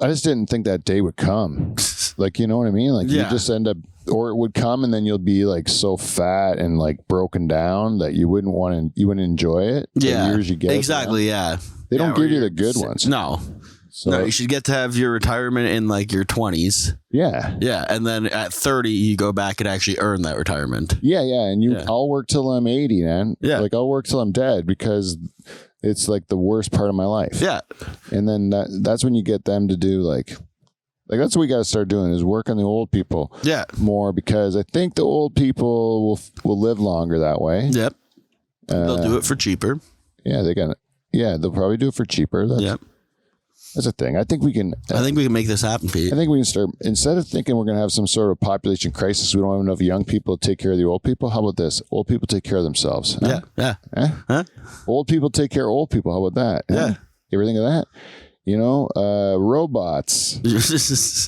I just didn't think that day would come. Like, you know what I mean? Like, you just end up, or it would come and then you'll be like so fat and like broken down that you wouldn't enjoy it. The years you get. Exactly. Yeah. They don't give you the good ones. No. So, no, you should get to have your retirement in like your 20s. Yeah. Yeah. And then at 30, you go back and actually earn that retirement. Yeah. Yeah. And I'll work till I'm 80, man. Yeah. Like I'll work till I'm dead because it's like the worst part of my life. Yeah. And then that's when you get them to do like that's what we got to start doing is work on the old people. Yeah. More because I think the old people will live longer that way. Yep. They'll do it for cheaper. Yeah. They'll probably do it for cheaper. Yep. That's a thing. I think we can make this happen, Pete. I think we can start, instead of thinking we're going to have some sort of population crisis, we don't have enough young people to take care of the old people. How about this? Old people take care of themselves. Huh? Yeah. Huh? Old people take care of old people. How about that? Yeah. You ever think of that? Robots.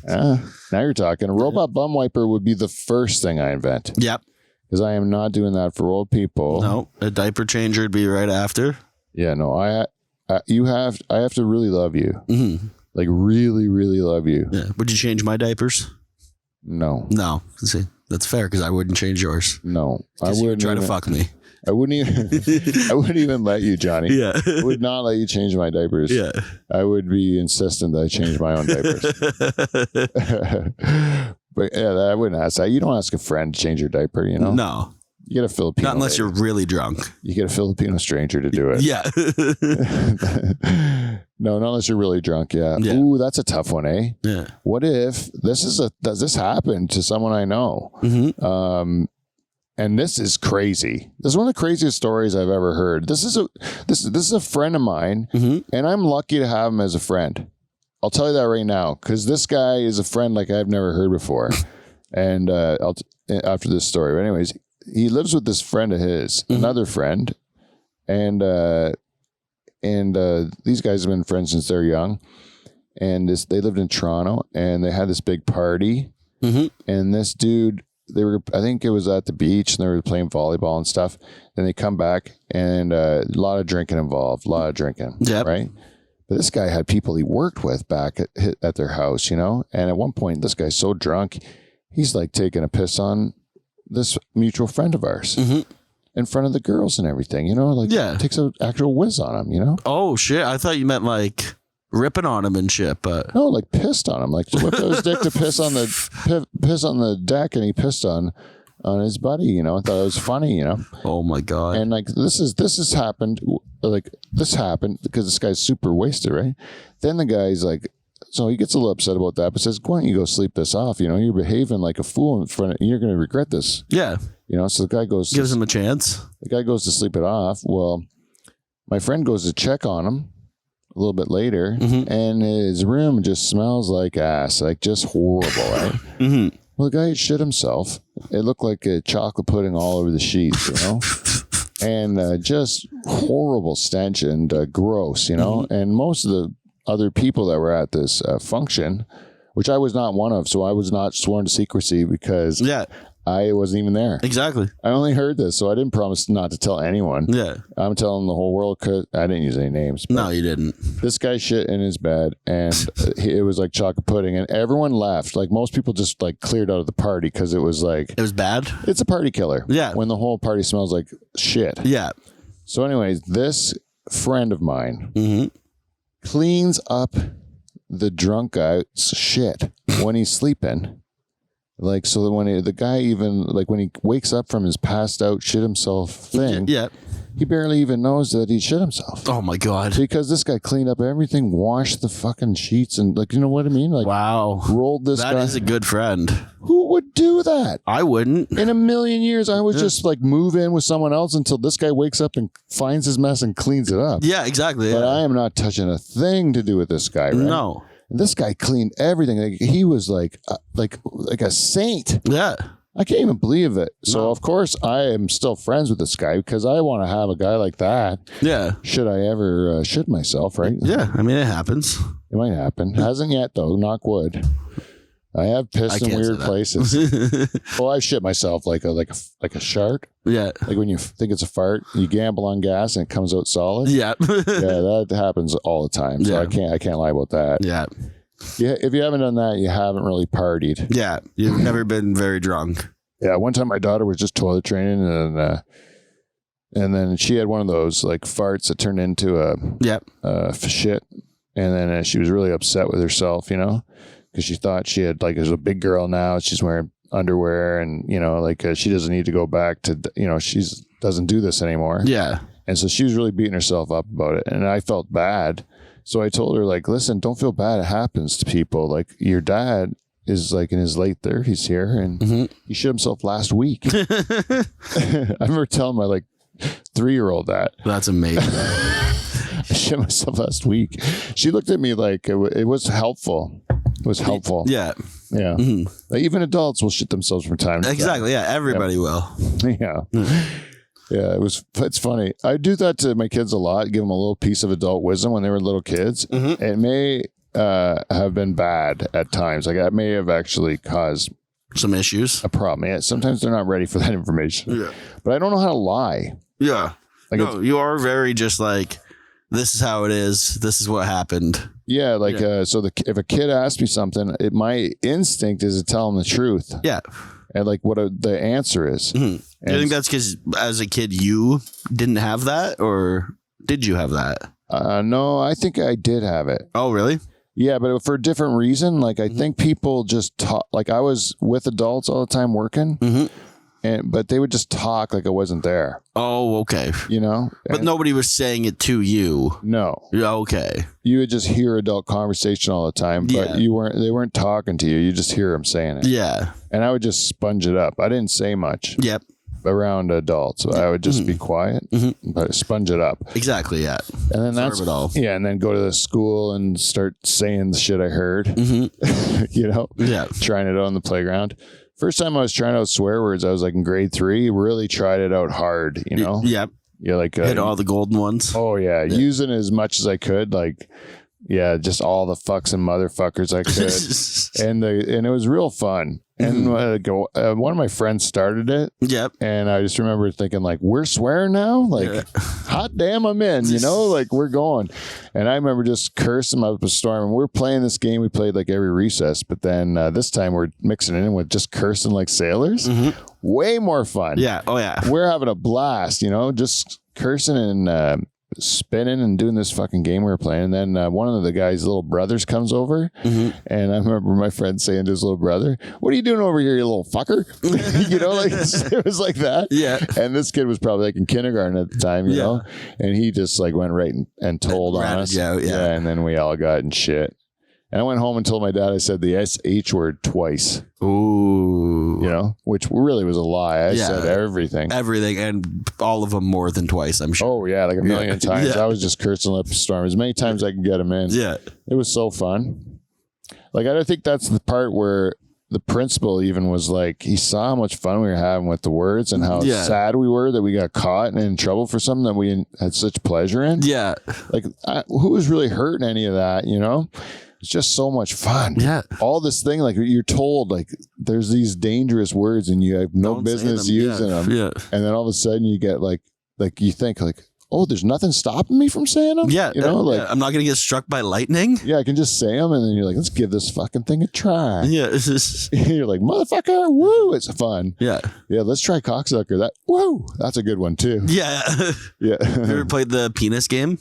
Now you're talking. A robot bum wiper would be the first thing I invent. Yep. Because I am not doing that for old people. No, a diaper changer would be right after. Yeah, no, I have to really love you. Mm-hmm. Like really, really love you. Yeah. Would you change my diapers? No. See, that's fair because I wouldn't change yours. No, I wouldn't try to fuck me. I wouldn't even let you, Johnny. Yeah. I would not let you change my diapers. Yeah. I would be insistent that I change my own diapers. But yeah, I wouldn't ask that. You don't ask a friend to change your diaper, No. You get a Filipino. Not unless you're really drunk. You get a Filipino stranger to do it. Yeah. No, not unless you're really drunk. Yeah. Ooh, that's a tough one, eh? Yeah. What if does this happen to someone I know? Mm-hmm. And this is crazy. This is one of the craziest stories I've ever heard. This is a friend of mine, and I'm lucky to have him as a friend. I'll tell you that right now, because this guy is a friend like I've never heard before. And after this story, but anyways, he lives with this friend of his, another friend, and these guys have been friends since they're young. And they lived in Toronto, and they had this big party. And this dude, I think it was at the beach, and they were playing volleyball and stuff. Then they come back, and a lot of drinking involved, right? But this guy had people he worked with back at their house, And at one point, this guy's so drunk, he's like taking a piss on this mutual friend of ours in front of the girls and everything, takes an actual whiz on him, Oh, shit. I thought you meant like ripping on him and shit, but no, like pissed on him, like whipped out his dick to piss on the deck, and he pissed on his buddy, I thought it was funny, Oh my God. And like this has happened, because this guy's super wasted, right? Then the guy's like, so he gets a little upset about that, but says, why don't you go sleep this off? You're behaving like a fool in front of, you're going to regret this. Yeah. So the guy gives him a chance. The guy goes to sleep it off. Well, my friend goes to check on him a little bit later, and his room just smells like ass, like just horrible, right? Well, the guy had shit himself. It looked like a chocolate pudding all over the sheets, and just horrible stench and gross, and most of the other people that were at this function, which I was not one of, so I was not sworn to secrecy because I wasn't even there. Exactly. I only heard this, so I didn't promise not to tell anyone. Yeah. I'm telling the whole world, because I didn't use any names. No, you didn't. This guy shit in his bed, and it was like chocolate pudding, and everyone left. Like most people just like cleared out of the party because it was like... It was bad? It's a party killer. Yeah. When the whole party smells like shit. Yeah. So anyways, this friend of mine cleans up the drunk guy's shit when he's sleeping. Like, so that when the guy even, like when he wakes up from his passed out shit himself thing, he barely even knows that he shit himself. Oh my God. Because this guy cleaned up everything, washed the fucking sheets, and like, you know what I mean? Like, wow. Rolled this guy. That is a good friend. Who would do that? I wouldn't. In a million years, I would just like move in with someone else until this guy wakes up and finds his mess and cleans it up. Yeah, exactly. But I am not touching a thing to do with this guy, right? No. And this guy cleaned everything. Like, he was like a saint. Yeah. I can't even believe it. So, of course, I am still friends with this guy because I want to have a guy like that. Yeah. Should I ever shit myself, right? Yeah. I mean, it happens. It might happen. Hasn't yet, though. Knock wood. I have pissed in weird places. Well, I shit myself like a shark. Yeah. Like when you think it's a fart, you gamble on gas and it comes out solid. Yeah. Yeah, that happens all the time. So I can't lie about that. Yeah. Yeah, if you haven't done that, you haven't really partied. Yeah, you've never been very drunk. Yeah, one time my daughter was just toilet training, and then she had one of those like farts that turned into a shit, and then she was really upset with herself, because she thought she had like, as a big girl now, she's wearing underwear, and she doesn't need to go back to, doesn't do this anymore. Yeah, and so she was really beating herself up about it, and I felt bad. So I told her, like, listen, don't feel bad. It happens to people. Like, your dad is like in his late 30s here, and he shit himself last week. I remember telling my like 3-year-old that. That's amazing. I shit myself last week. She looked at me like it was helpful. It was helpful. Yeah. Yeah. Mm-hmm. Like, even adults will shit themselves from time to time. Exactly. Yeah. Everybody will. Yeah. Yeah. It's funny. I do that to my kids a lot. Give them a little piece of adult wisdom when they were little kids. Mm-hmm. It may have been bad at times. Like, that may have actually caused some issues. A problem. Yeah. Sometimes they're not ready for that information. Yeah. But I don't know how to lie. Yeah. Like, no, you are very just like, this is how it is. This is what happened. Yeah, like so if a kid asks me something, my instinct is to tell them the truth. Yeah, and like what the answer is. Mm-hmm. Do you think that's because as a kid you didn't have that, or did you have that? No, I think I did have it. Oh, really? Yeah, but for a different reason. Like, I think people just talk. Like, I was with adults all the time working. Mm-hmm. But they would just talk like I wasn't there. Oh, okay. You know? But nobody was saying it to you. No. Okay. You would just hear adult conversation all the time, but they weren't talking to you. You just hear them saying it. Yeah. And I would just sponge it up. I didn't say much. Yep. Around adults. I would just be quiet, but sponge it up. Exactly, yeah. And then and then go to the school and start saying the shit I heard. Mm-hmm. You know? Yeah. Trying it out on the playground. First time I was trying out swear words, I was like in grade 3. Really tried it out hard, you know? Yep. Yeah, like hit all the golden ones. Oh yeah, using as much as I could, like just all the fucks and motherfuckers I could, and it was real fun. And one of my friends started it. Yep. And I just remember thinking, like, we're swearing now? Like, hot damn, I'm in, you know? Like, we're going. And I remember just cursing up a storm. And we're playing this game we played like every recess. But then this time we're mixing it in with just cursing like sailors. Mm-hmm. Way more fun. Yeah. Oh, yeah. We're having a blast, you know? Just cursing and spinning and doing this fucking game we were playing. And then one of the guy's little brothers comes over, and I remember my friend saying to his little brother, "What are you doing over here, you little fucker?" You know, like it was like that. Yeah. And this kid was probably like in kindergarten at the time, you know, and he just like went right and told on us. Out, yeah. And then we all got in shit. And I went home and told my dad I said the SH word twice. Ooh. You know, which really was a lie. I said everything. Everything, and all of them more than twice, I'm sure. Oh, yeah, like a million times. I was just cursing up a storm as many times as I could get them in. Yeah. It was so fun. Like, I think that's the part where the principal even was like, he saw how much fun we were having with the words and how sad we were that we got caught and in trouble for something that we had such pleasure in. Yeah. Like, who was really hurting any of that, you know? It's just so much fun. Yeah. All this thing, like you're told, like there's these dangerous words and you have no business using them. Yeah. And then all of a sudden you get like you think like, oh, there's nothing stopping me from saying them. Yeah. You know, like I'm not going to get struck by lightning. Yeah. I can just say them. And then you're like, let's give this fucking thing a try. Yeah. You're like, motherfucker. Woo. It's fun. Yeah. Yeah. Let's try cocksucker. Woo. That's a good one too. Yeah. Yeah. Have you ever played the penis game?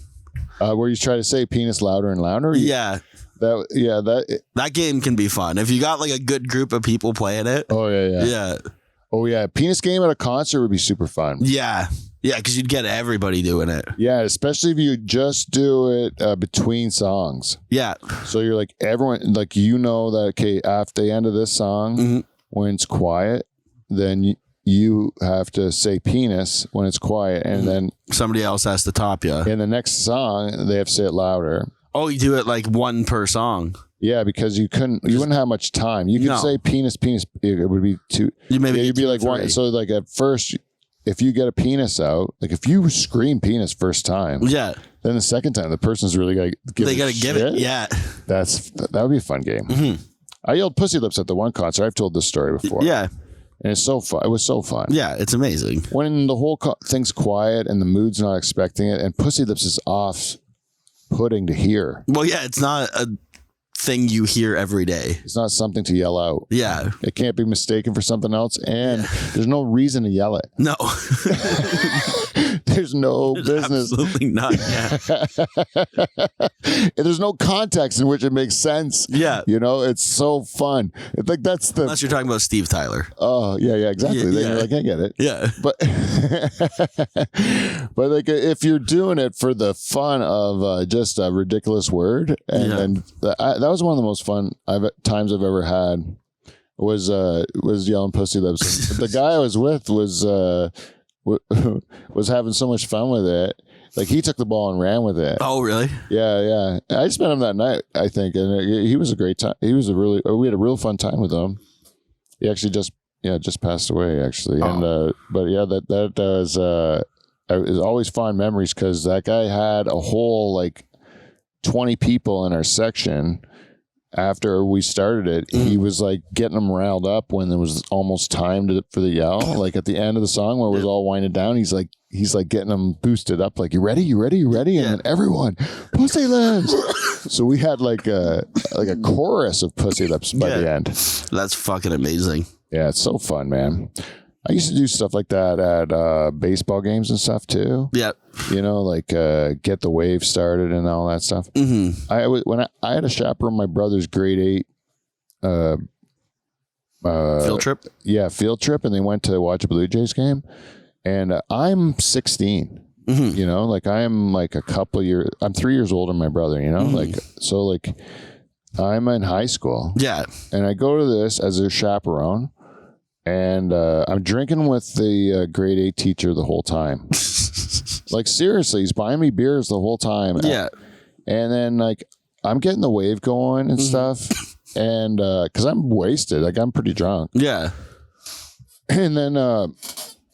Where you try to say penis louder and louder? Yeah. That game can be fun if you got like a good group of people playing it. Oh yeah. Oh yeah, penis game at a concert would be super fun. Yeah, because you'd get everybody doing it. Yeah, especially if you just do it between songs. Yeah. So you're like everyone, like you know that okay, after the end of this song, when it's quiet, then you have to say penis when it's quiet, and then somebody else has to top you. In the next song, they have to say it louder. Oh, you do it like one per song. Yeah, because you wouldn't have much time. You could say penis. It would be two. You'd be like one. So like at first, if you get a penis out, like if you scream penis first time, then the second time the person's really got to give. They got to give it. Yeah, that would be a fun game. Mm-hmm. I yelled pussy lips at the one concert. I've told this story before. Yeah. And it's so fun. It was so fun. Yeah, it's amazing. When the whole thing's quiet and the mood's not expecting it, and pussy lips is off-putting to hear. Well, yeah, it's not a thing you hear every day. It's not something to yell out. Yeah. It can't be mistaken for something else, and there's no reason to yell it. No. There's no business. Absolutely not. Yeah. There's no context in which it makes sense. Yeah. You know, it's so fun. It's like that's the. Unless you're talking about Steve Tyler. Oh, yeah, exactly. Yeah, then you're like, I get it. Yeah. But like if you're doing it for the fun of just a ridiculous word, and that was one of the most fun times I've ever had. Was yelling pussy lips. The guy I was with was having so much fun with it, Like he took the ball and ran with it. Oh, really? Yeah. I just met him that night, I think, and he was a great time. We had a real fun time with him. He actually just passed away actually, and but yeah, that does. Is always fond memories because that guy had a whole like 20 people in our section. After we started it, he was like getting them riled up when there was almost time for the yell. Like at the end of the song where it was all winding down, he's like getting them boosted up. Like, you ready? And then everyone, pussy lips. So we had like a chorus of pussy lips by the end. That's fucking amazing. Yeah, it's so fun, man. I used to do stuff like that at baseball games and stuff too. Yeah. You know, like get the wave started and all that stuff. Mm-hmm. I had a chaperone my brother's grade 8 field trip. Yeah, field trip, and they went to watch a Blue Jays game. And I'm 16. Mm-hmm. You know, like I'm like I'm 3 years older than my brother. You know, like so like I'm in high school. Yeah, and I go to this as a chaperone. And I'm drinking with the grade 8 teacher the whole time. Like, seriously, he's buying me beers the whole time. Yeah. And then, like, I'm getting the wave going and stuff. And because I'm wasted. Like, I'm pretty drunk. Yeah. And then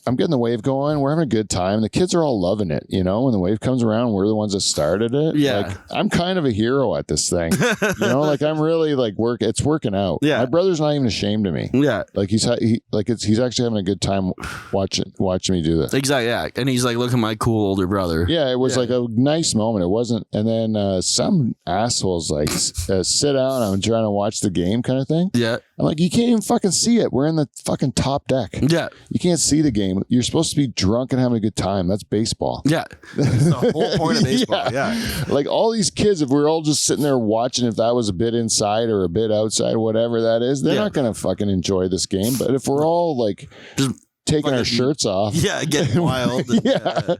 I'm getting the wave going. We're having a good time. The kids are all loving it. You know, when the wave comes around, we're the ones that started it. Yeah. Like, I'm kind of a hero at this thing. You know, like I'm really like it's working out. Yeah. My brother's not even ashamed of me. Yeah. Like he's actually having a good time watching me do this. Exactly. Yeah. And he's like, look at my cool older brother. Yeah. It was like a nice moment. It wasn't. And then some assholes like sit down. I'm trying to watch the game kind of thing. Yeah. I'm like, you can't even fucking see it. We're in the fucking top deck. Yeah. You can't see the game. You're supposed to be drunk and having a good time. That's baseball. Yeah. That's the whole point of baseball. Yeah. Like all these kids, if we're all just sitting there watching, if that was a bit inside or a bit outside, whatever that is, they're not going to fucking enjoy this game. But if we're all like just taking our shirts off. Yeah. Getting wild. Yeah.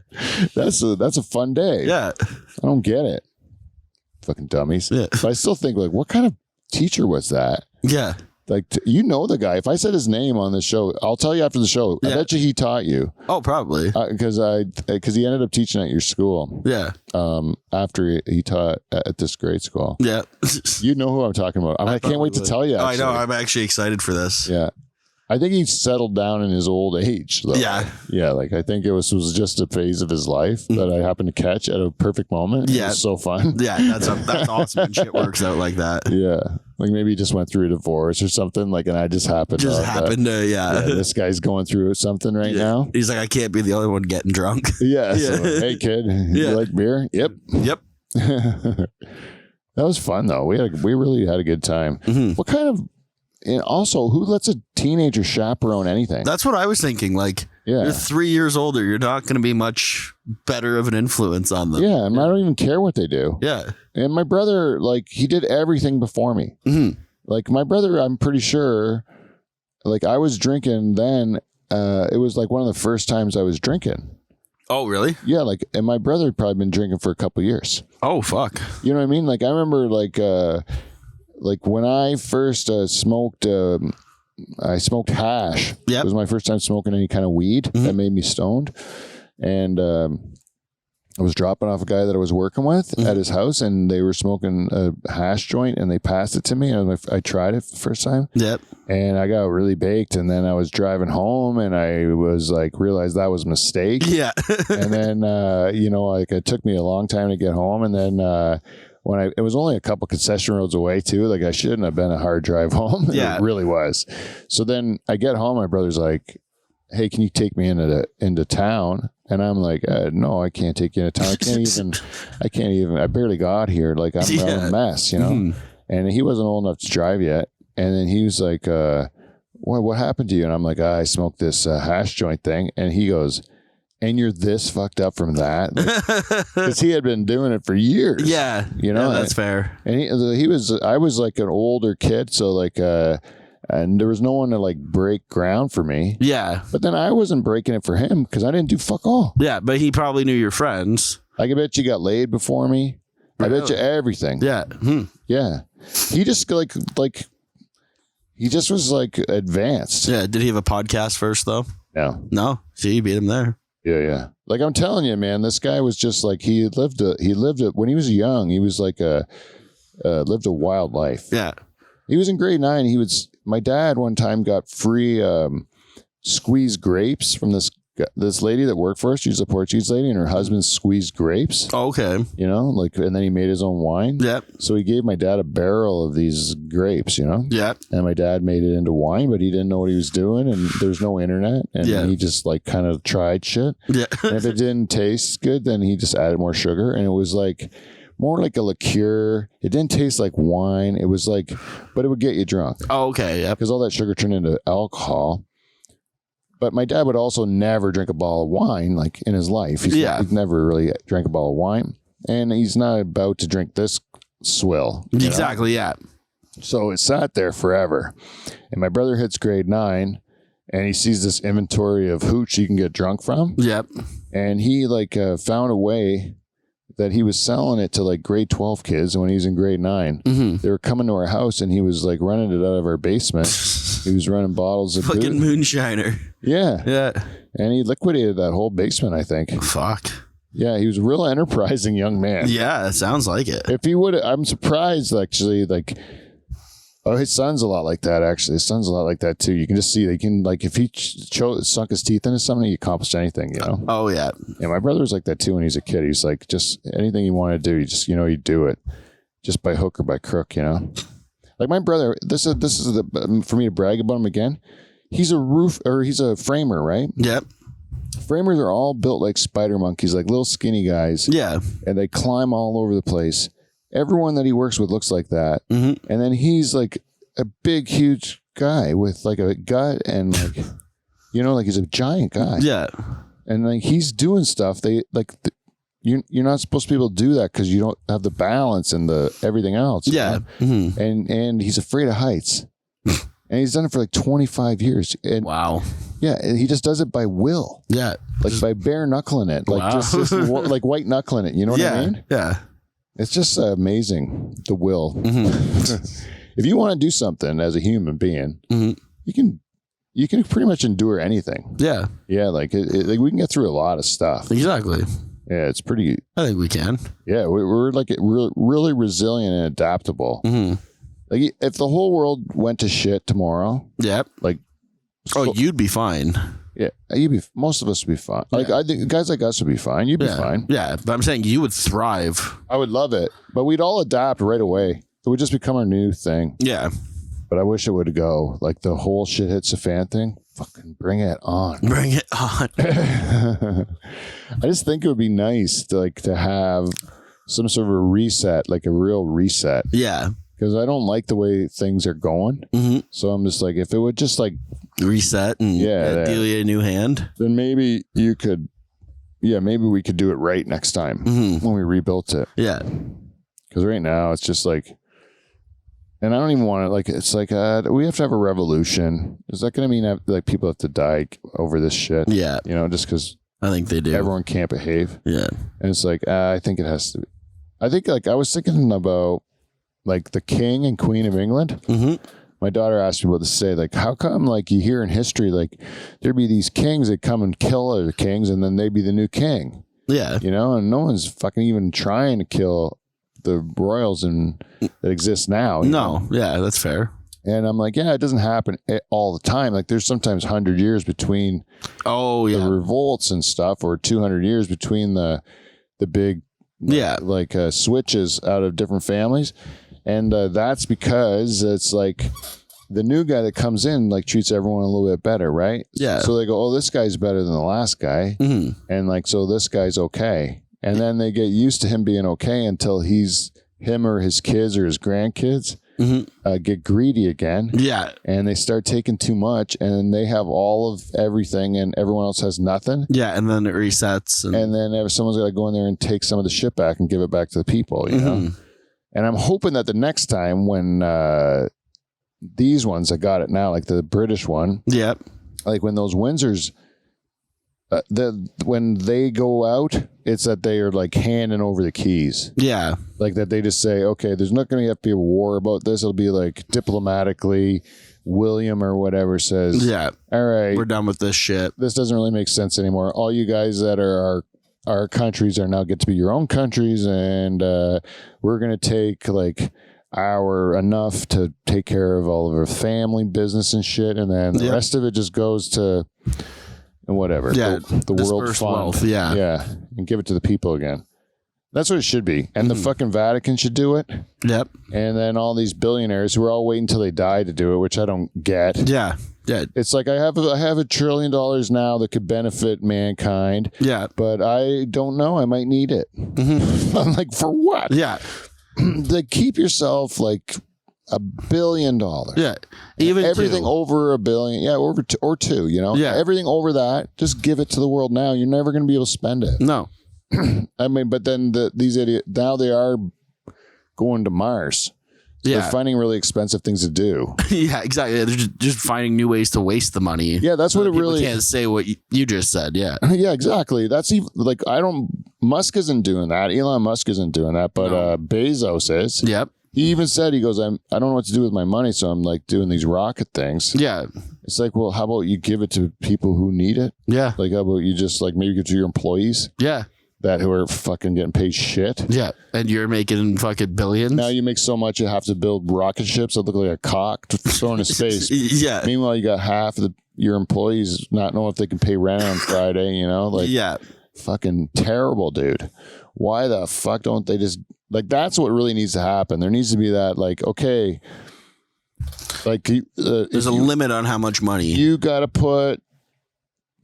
That's a fun day. Yeah. I don't get it. Fucking dummies. Yeah. But I still think like, what kind of teacher was that? Yeah. Like, you know the guy. If I said his name on the show, I'll tell you after the show. I bet you he taught you. Oh, probably. Because he ended up teaching at your school. Yeah. After he taught at this grade school. Yeah. You know who I'm talking about. I can't wait to tell you. Actually. I know. I'm actually excited for this. Yeah. I think he settled down in his old age, though. Yeah. Yeah. Like, I think it was just a phase of his life that I happened to catch at a perfect moment. Yeah. It was so fun. Yeah. That's awesome when shit works out like that. Yeah. Like maybe he just went through a divorce or something. Like, and I just happened to. This guy's going through something right now. He's like, I can't be the only one getting drunk. Yeah. So, hey, kid, you like beer? Yep. That was fun, though. We really had a good time. Mm-hmm. What kind of. And also, who lets a teenager chaperone anything? That's what I was thinking. Like, you're 3 years older. You're not going to be much better of an influence on them. Yeah, and I don't even care what they do. Yeah. And my brother, like, he did everything before me. Mm-hmm. Like, my brother, I'm pretty sure, like, I was drinking then. It was, like, one of the first times I was drinking. Oh, really? Yeah, like, and my brother had probably been drinking for a couple of years. Oh, fuck. You know what I mean? Like, I remember, like when I first smoked, I smoked hash. Yep. It was my first time smoking any kind of weed that made me stoned. And I was dropping off a guy that I was working with at his house, and they were smoking a hash joint, and they passed it to me, and I tried it the first time. Yep. And I got really baked, and then I was driving home, and I was like, realized that was a mistake. Yeah. And then, like it took me a long time to get home, and then it was only a couple concession roads away too. Like I shouldn't have been a hard drive home. Yeah. It really was. So then I get home, my brother's like, hey, can you take me into town? And I'm like, no, I can't take you into town. I barely got here. Like I'm a mess, you know? Mm-hmm. And he wasn't old enough to drive yet. And then he was like, what happened to you? And I'm like, I smoked this hash joint thing. And he goes, and you're this fucked up from that? Because he had been doing it for years. Yeah. You know, that's fair. And I was like an older kid. So like, and there was no one to like break ground for me. Yeah. But then I wasn't breaking it for him because I didn't do fuck all. Yeah. But he probably knew your friends. I bet you got laid before me. Really? I bet you everything. Yeah. Yeah. He just he just was like advanced. Yeah. Did he have a podcast first though? No. No. See, you beat him there. Yeah. Like I'm telling you, man, this guy was just like, he lived when he was young, he was like lived a wild life. Yeah. He was in grade 9. My dad one time got free squeezed grapes from this lady that worked for us. She's a Portuguese lady, and her husband squeezed grapes. Oh, okay. You know, like, and then he made his own wine. Yep. So he gave my dad a barrel of these grapes, you know? Yep. And my dad made it into wine, but he didn't know what he was doing, and there's no internet, and he just like kind of tried shit. Yeah. And if it didn't taste good, then he just added more sugar, and it was like more like a liqueur. It didn't taste like wine. It was like, but it would get you drunk. Oh, okay. Yeah. Because all that sugar turned into alcohol. But my dad would also never drink a bottle of wine, like, in his life. He's never really drank a bottle of wine. And he's not about to drink this swill. Exactly, yeah. So it sat there forever. And my brother hits grade 9, and he sees this inventory of hooch he can get drunk from. Yep. And he, like, found a way that he was selling it to, like, grade 12 kids. And when he was in grade 9, they were coming to our house, and he was, like, running it out of our basement. He was running bottles of fucking moonshiner. Yeah. Yeah. And he liquidated that whole basement, I think. Fuck. Yeah, he was a real enterprising young man. Yeah, it sounds like it. If he would, I'm surprised, actually, like, his son's a lot like that, actually. His son's a lot like that, too. You can just see, they can, like, if he sunk his teeth into something, he accomplished anything, you know? Oh, yeah. Yeah, my brother was like that, too, when he was a kid. He's like, just anything you want to do, you just, you know, you do it. Just by hook or by crook, you know? Like my brother, this is for me to brag about him again. He's a framer, right? Yep. Framers are all built like spider monkeys, like little skinny guys. Yeah. And they climb all over the place. Everyone that he works with looks like that. Mm-hmm. And then he's like a big, huge guy with like a gut and like, you know, like he's a giant guy. Yeah. And like he's doing stuff. You're not supposed to be able to do that because you don't have the balance and the everything else. Yeah. Mm-hmm. And he's afraid of heights. And he's done it for like 25 years. And wow. Yeah. And he just does it by will. Yeah. Like by bare knuckling it. Like wow. just like white knuckling it. You know what I mean? Yeah. It's just amazing, the will. Mm-hmm. If you want to do something as a human being, you can pretty much endure anything. Yeah. Yeah. Like we can get through a lot of stuff. Exactly. Yeah, it's pretty. I think we can. Yeah, we're like really resilient and adaptable. Mm-hmm. Like if the whole world went to shit tomorrow, yep. Like, you'd be fine. Yeah, most of us would be fine. Yeah. Like I think guys like us would be fine. You'd be fine. Yeah, but I'm saying you would thrive. I would love it, but we'd all adapt right away. It would just become our new thing. Yeah. But I wish it would go like the whole shit hits the fan thing. Fucking bring it on. Bring it on. I just think it would be nice to have some sort of a reset, like a real reset. Yeah. Because I don't like the way things are going. Mm-hmm. So I'm just like, if it would just like reset and deal you a new hand, then maybe you could, maybe we could do it right next time when we rebuilt it. Yeah. Because right now it's just like, and I don't even want to, like, it's like, we have to have a revolution. Is that going to mean like people have to die over this shit? Yeah. You know, just because I think they do. Everyone can't behave. Yeah. And it's like, I think it has to be. I think, like, I was thinking about, like, the King and Queen of England. Mm-hmm. My daughter asked me what to say. Like, how come, like, you hear in history, like, there'd be these kings that come and kill other kings, and then they'd be the new king. Yeah. You know, and no one's fucking even trying to kill the royals that exist now. No, yeah, that's fair. And I'm like, it doesn't happen all the time. Like, there's sometimes 100 years between the revolts and stuff, or 200 years between the big switches out of different families. And that's because it's like the new guy that comes in like treats everyone a little bit better, right? Yeah. So they go, oh, this guy's better than the last guy. Mm-hmm. And like, so this guy's okay. And then they get used to him being okay until him or his kids or his grandkids get greedy again. Yeah. And they start taking too much, and they have all of everything and everyone else has nothing. Yeah. And then it resets. And then someone's got to go in there and take some of the shit back and give it back to the people, you know? And I'm hoping that the next time when these ones, I got it now, like the British one. Yep. Like when those Windsors, when they go out, it's that they are like handing over the keys. Yeah. Like that they just say, okay, there's not going to have to be a war about this. It'll be like diplomatically, William or whatever says, yeah, all right, we're done with this shit. This doesn't really make sense anymore. All you guys that are our countries are now get to be your own countries, and we're going to take like our enough to take care of all of our family business and shit, and then the rest of it just goes to whatever. Yeah, the world fund. Wealth, yeah, and give it to the people again. That's what it should be. And the fucking Vatican should do it. Yep. And then all these billionaires who are all waiting until they die to do it, which I don't get. Yeah. Yeah. It's like I have $1 trillion now that could benefit mankind. Yeah. But I don't know. I might need it. Mm-hmm. I'm like, for what? Yeah. Like, keep yourself like $1 billion. Yeah. Even everything over $1 billion. Yeah. Over or two, you know? Yeah. Everything over that, just give it to the world now. You're never going to be able to spend it. No. I mean, but then these idiots, now they are going to Mars. Yeah. They're finding really expensive things to do. Yeah, exactly. They're just finding new ways to waste the money. Yeah, that's what it really can't say what you just said. Yeah. Yeah, exactly. That's even like Musk isn't doing that. Elon Musk isn't doing that, but Bezos is. Yep. He even said, he goes, I don't know what to do with my money, so I'm like doing these rocket things. Yeah. It's like, well, how about you give it to people who need it? Yeah. Like, how about you just like maybe give it to your employees? Yeah. That who are fucking getting paid shit. Yeah. And you're making fucking billions. Now you make so much you have to build rocket ships that look like a cock thrown in space. Yeah. Meanwhile, you got half of your employees not knowing if they can pay rent on Friday, you know? Like, yeah. Fucking terrible, dude. Why the fuck don't they just, like, that's what really needs to happen. There needs to be that, like, okay, like, there's a limit on how much money. You got to put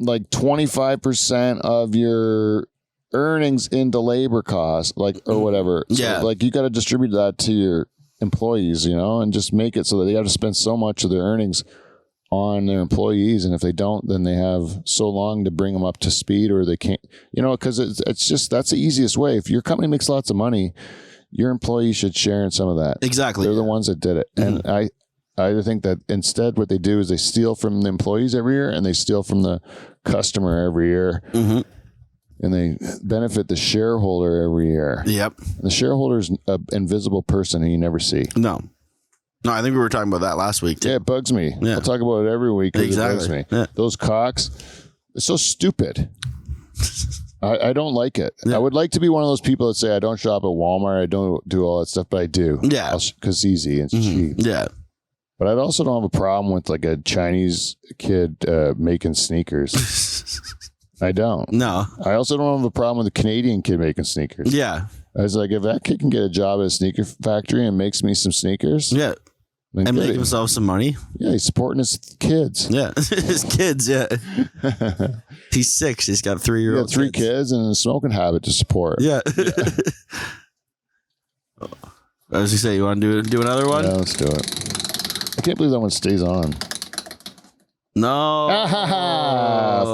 like 25% of your earnings into labor costs, like, or whatever. So, yeah. like, you got to distribute that to your employees, you know, and just make it so that they have to spend so much of their earnings on their employees. And if they don't, then they have so long to bring them up to speed, or they can't, you know, because it's just, that's the easiest way. If your company makes lots of money, your employees should share in some of that. Exactly. They're the ones that did it. Mm-hmm. And I think that instead what they do is they steal from the employees every year, and they steal from the customer every year. Mm-hmm. And they benefit the shareholder every year. Yep. The shareholder's an invisible person who you never see. No, I think we were talking about that last week too. Yeah, it bugs me. Yeah. I'll talk about it every week. Exactly. It bugs me. Yeah. Those cocks, it's so stupid. I don't like it. Yeah. I would like to be one of those people that say, I don't shop at Walmart, I don't do all that stuff, but I do. Yeah. Because it's easy and it's cheap. Yeah. But I also don't have a problem with like a Chinese kid making sneakers. I don't. No. I also don't have a problem with a Canadian kid making sneakers. Yeah. I was like, if that kid can get a job at a sneaker factory and makes me some sneakers. Yeah. And make himself some money. Yeah, he's supporting his kids. Yeah. His kids, yeah. He's 6. He's got 3-year-old 3 kids and a smoking habit to support. Yeah. As you say, you want to do another one? Yeah, let's do it. I can't believe that one stays on. No.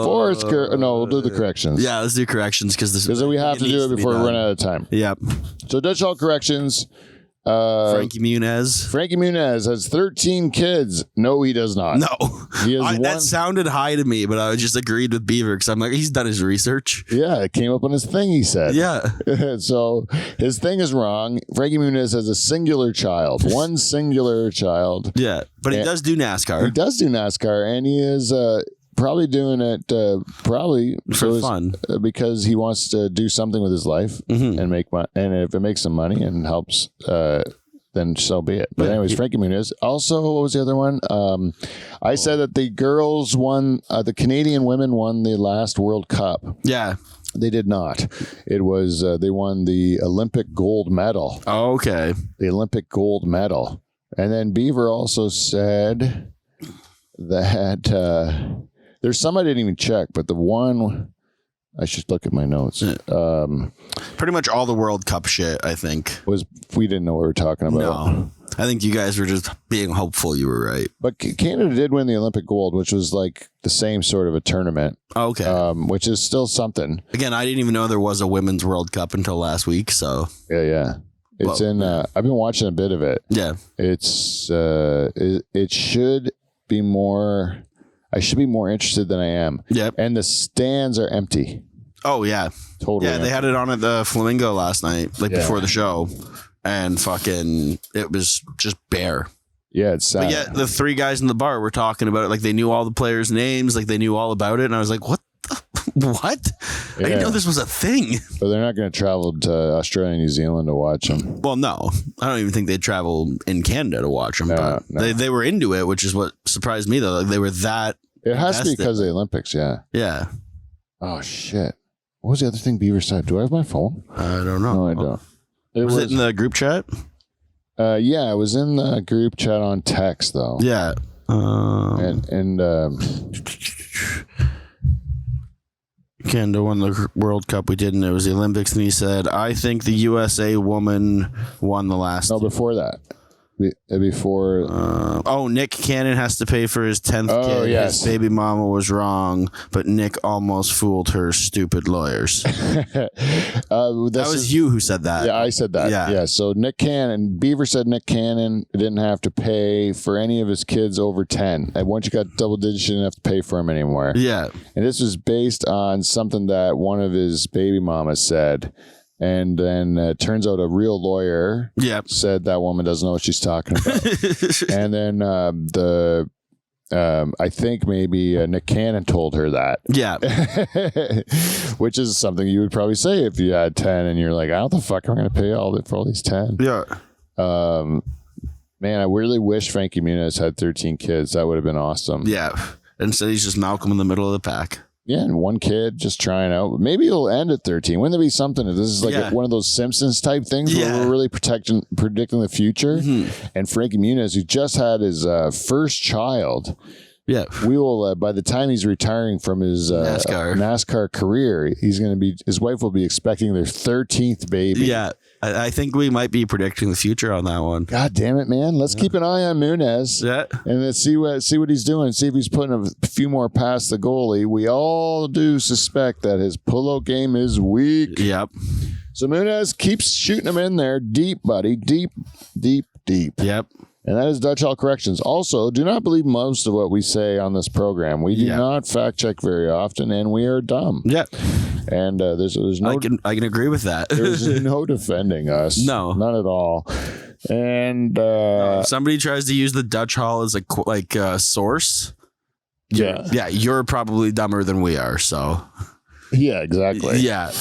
Forrest no, we'll do the corrections. Yeah, let's do corrections because we have to do it before we run out of time. Yep. So Dutch Hall corrections. Frankie Muniz. Frankie Muniz has 13 kids. No, he does not. No. He has that sounded high to me, but I just agreed with Beaver because I'm like, he's done his research. Yeah, it came up on his thing, he said. Yeah. So his thing is wrong. Frankie Muniz has a singular child. One singular child. Yeah, but he does do NASCAR. He does do NASCAR, and he is probably doing it for fun because he wants to do something with his life and make money. And if it makes some money and helps, then so be it. But anyways, Frankie Muniz. Also, what was the other one? I said that the girls won, the Canadian women won the last World Cup. Yeah. They did not. It was, they won the Olympic gold medal. Oh, okay. The Olympic gold medal. And then Beaver also said that there's some I didn't even check, but the one, I should look at my notes. Pretty much all the World Cup shit, I think. We didn't know what we were talking about. No. I think you guys were just being hopeful you were right. But Canada did win the Olympic gold, which was like the same sort of a tournament. Okay. Which is still something. Again, I didn't even know there was a Women's World Cup until last week, so. Yeah. It's I've been watching a bit of it. Yeah. It's, it should be more... I should be more interested than I am. Yep. And the stands are empty. Oh, yeah. Totally. Yeah, they had it on at the Flamingo last night, before the show. And fucking, it was just bare. Yeah, it's sad. But yeah, the three guys in the bar were talking about it. Like, they knew all the players' names. Like, they knew all about it. And I was like, what? What? Yeah. I didn't know this was a thing. But they're not going to travel to Australia and New Zealand to watch them. Well, no. I don't even think they'd travel in Canada to watch them. No. They were into it, which is what surprised me, though. Like, they were that It has to be invested. because of the Olympics, yeah. Yeah. Oh, shit. What was the other thing Beaver said? Do I have my phone? I don't know. No, I don't. Was it in the group chat? Yeah, it was in the group chat on text, though. Yeah. Canada won the World Cup. We didn't. It was the Olympics. And he said, I think the USA woman won the last. No, before that. Before. Nick Cannon has to pay for his 10th kid. Yes. His baby mama was wrong, but Nick almost fooled her stupid lawyers. That was you who said that. Yeah, I said that. Yeah. So Nick Cannon, Beaver said Nick Cannon didn't have to pay for any of his kids over 10. And once you got double digits, you didn't have to pay for them anymore. Yeah. And this was based on something that one of his baby mamas said. And then it turns out a real lawyer said that woman doesn't know what she's talking about. And then I think maybe Nick Cannon told her that. Yeah. Which is something you would probably say if you had 10 and you're like, how the fuck am I going to pay for all these 10? Yeah. Man, I really wish Frankie Muniz had 13 kids. That would have been awesome. Yeah. Instead, he's just Malcolm in the middle of the pack. Yeah, and one kid just trying out. Maybe it'll end at 13. Wouldn't there be something? This is like one of those Simpsons type things where we're really predicting the future. Mm-hmm. And Frankie Muniz, who just had his first child, we will. By the time he's retiring from his NASCAR career, his wife will be expecting their 13th baby. Yeah. I think we might be predicting the future on that one. God damn it, man. Let's keep an eye on Muniz. Yeah. And let's see what he's doing. See if he's putting a few more past the goalie. We all do suspect that his pullout game is weak. Yep. So Muniz keeps shooting them in there deep, buddy. Deep, deep, deep. Yep. And that is Dutch Hall Corrections. Also, do not believe most of what we say on this program. We do not fact check very often, and we are dumb. Yeah. And there's no. I can agree with that. There's no defending us. No, none at all. And if somebody tries to use the Dutch Hall as a source, you're probably dumber than we are. So. Yeah. Exactly. Yeah.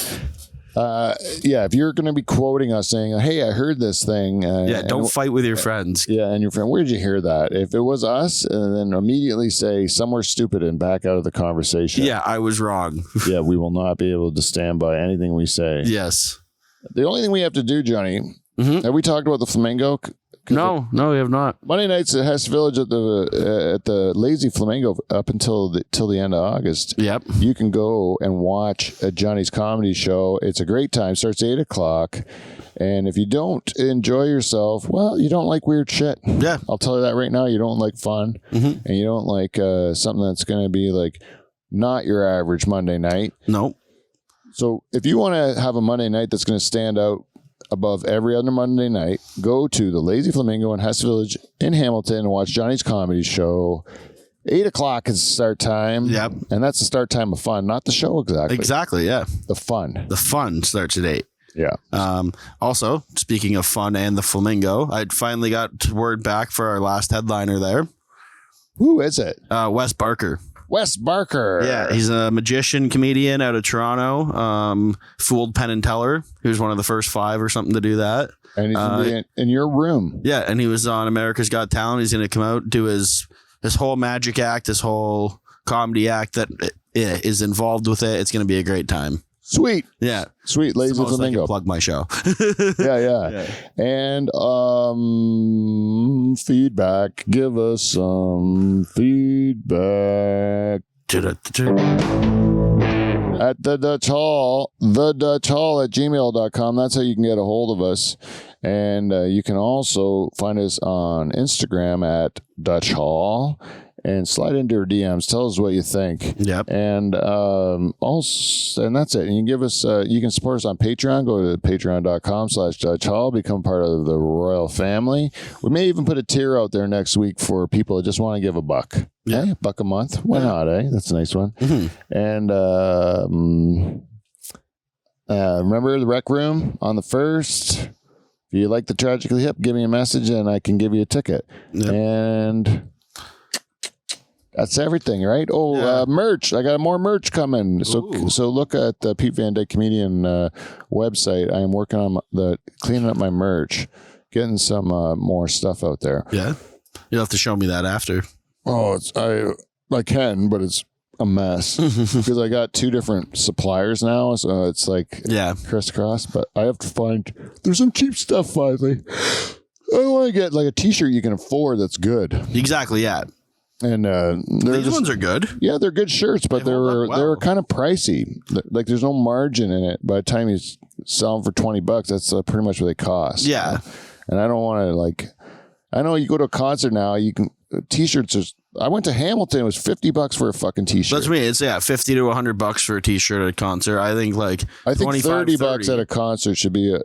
If you're going to be quoting us saying, hey, I heard this thing. Don't fight with your friends. Yeah, and your friend, where did you hear that? If it was us, and then immediately say somewhere stupid and back out of the conversation. Yeah, I was wrong. Yeah, we will not be able to stand by anything we say. Yes. The only thing we have to do, Johnny, have we talked about the Flamingo? No, we have not. Monday nights at Hess Village at the Lazy Flamingo up until the end of August. Yep. You can go and watch a Johnny's comedy show. It's a great time. Starts 8:00. And if you don't enjoy yourself, well, you don't like weird shit. Yeah. I'll tell you that right now. You don't like fun. Mm-hmm. And you don't like something that's going to be like not your average Monday night. Nope. So if you want to have a Monday night that's going to stand out above every other Monday night, go to the Lazy Flamingo in Hess Village in Hamilton and watch Johnny's comedy show. 8:00 is the start time. Yep. And that's the start time of fun, not the show exactly. Exactly, yeah. The fun. The fun starts at 8. Yeah. Also, speaking of fun and the Flamingo, I finally got word back for our last headliner there. Who is it? Wes Barker. Wes Barker. Yeah, he's a magician comedian out of Toronto. Fooled Penn and Teller, he was one of the first 5 or something to do that. And he's going to be in your room. Yeah, and he was on America's Got Talent. He's going to come out, do his whole magic act, his whole comedy act that is involved with it. It's going to be a great time. Sweet. Yeah. Sweet. Lazy Flamingo. I can plug my show. Yeah. And feedback. Give us some feedback. At the Dutch Hall at gmail.com. That's how you can get a hold of us. And you can also find us on Instagram at Dutch Hall. And slide into our DMs. Tell us what you think. Yep. And and that's it. And you can give us. You can support us on Patreon. Go to patreon.com/Dutch Hall. Become part of the royal family. We may even put a tier out there next week for people that just want to give $1. Yeah, $1 a month. Why not? That's a nice one. Mm-hmm. And remember the rec room on the 1st. If you like the Tragically Hip, give me a message and I can give you a ticket. Yep. And that's everything, right? Merch. I got more merch coming. So look at the Pete Van Dyke Comedian website. I am working on cleaning up my merch, getting some more stuff out there. Yeah. You'll have to show me that after. Oh, I can, but it's a mess because I got 2 different suppliers now, so it's like crisscross. But I have to find there's some cheap stuff finally. I want to get like a T-shirt you can afford that's good. Exactly, yeah. And these ones are good. Yeah, they're good shirts, but they were kind of pricey. Like there's no margin in it. By the time you sell them for $20, that's pretty much what they cost. You Yeah, know? And I don't want to I know you go to a concert now, you can T-shirts. I went to Hamilton. It was $50 for a fucking T-shirt. That's me. It's $50 to $100 for a T-shirt at a concert. I think $30 at a concert should be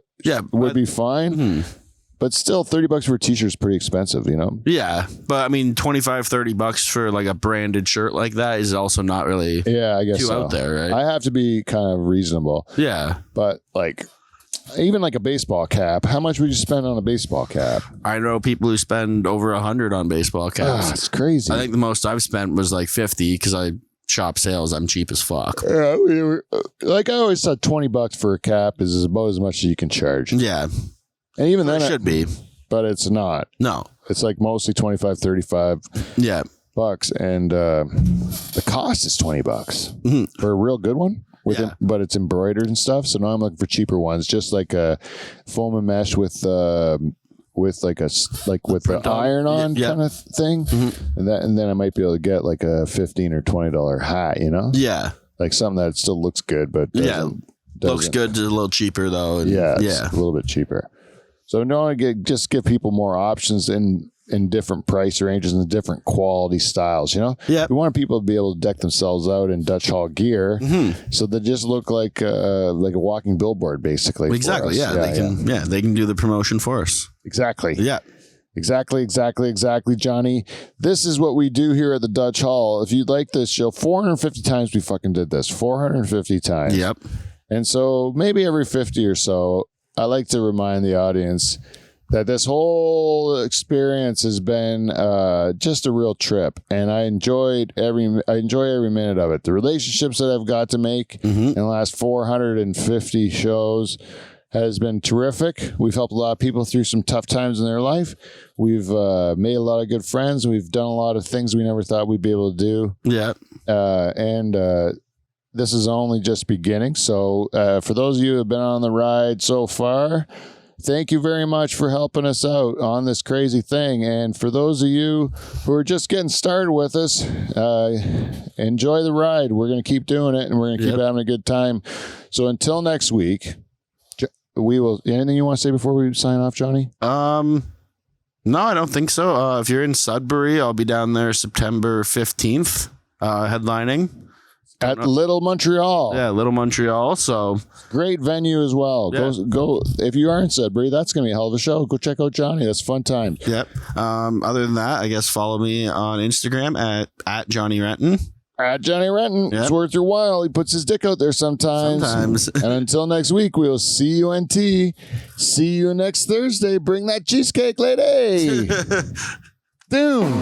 would be fine. Mm-hmm. But still, $30 for a T-shirt is pretty expensive, you know. Yeah, but I mean, $25-$30 for like a branded shirt like that is also not really I guess too out there, right? I have to be kind of reasonable. Yeah, but like. Even like a baseball cap. How much would you spend on a baseball cap? I know people who spend over $100 on baseball caps. It's crazy. I think the most I've spent was like $50 because I shop sales. I'm cheap as fuck. Yeah, like I always thought, $20 for a cap is about as much as you can charge. Yeah, and even then it should be, but it's not. No, it's like mostly 25, 35. Yeah, bucks, and the cost is $20 for a real good one. But it's embroidered and stuff. So now I'm looking for cheaper ones, just like a foam and mesh with the iron on kind of thing, and then I might be able to get like a $15 or $20 hat, you know? Yeah, like something that still looks good, but looks good, just a little cheaper though. And it's a little bit cheaper. So no, I just give people more options in different price ranges and different quality styles, you know? Yeah. We want people to be able to deck themselves out in Dutch Hall gear, so they just look like a walking billboard, basically. Exactly. Yeah. They can do the promotion for us. Exactly. Yeah. Exactly, Johnny. This is what we do here at the Dutch Hall. If you like this show, 450 times we fucking did this. 450 times. Yep. And so maybe every 50 or so, I like to remind the audience that this whole experience has been just a real trip, and I enjoy every minute of it. The relationships that I've got to make in the last 450 shows has been terrific. We've helped a lot of people through some tough times in their life. We've made a lot of good friends. We've done a lot of things we never thought we'd be able to do. Yeah, and this is only just beginning. So for those of you who have been on the ride so far, thank you very much for helping us out on this crazy thing. And for those of you who are just getting started with us, enjoy the ride. We're going to keep doing it, and we're going to keep having a good time. So until next week, we will. Anything you want to say before we sign off, Johnny? No, I don't think so. If you're in Sudbury, I'll be down there September 15th, headlining. At Little Montreal. Yeah, Little Montreal. So great venue as well. Yeah. Go if you are in Sudbury, that's gonna be a hell of a show. Go check out Johnny. That's a fun time. Yep. Other than that, I guess follow me on Instagram at Johnny Renton. At Johnny Renton. Yep. It's worth your while. He puts his dick out there sometimes. And until next week, we'll see you NT. See you next Thursday. Bring that cheesecake, lady. Doom.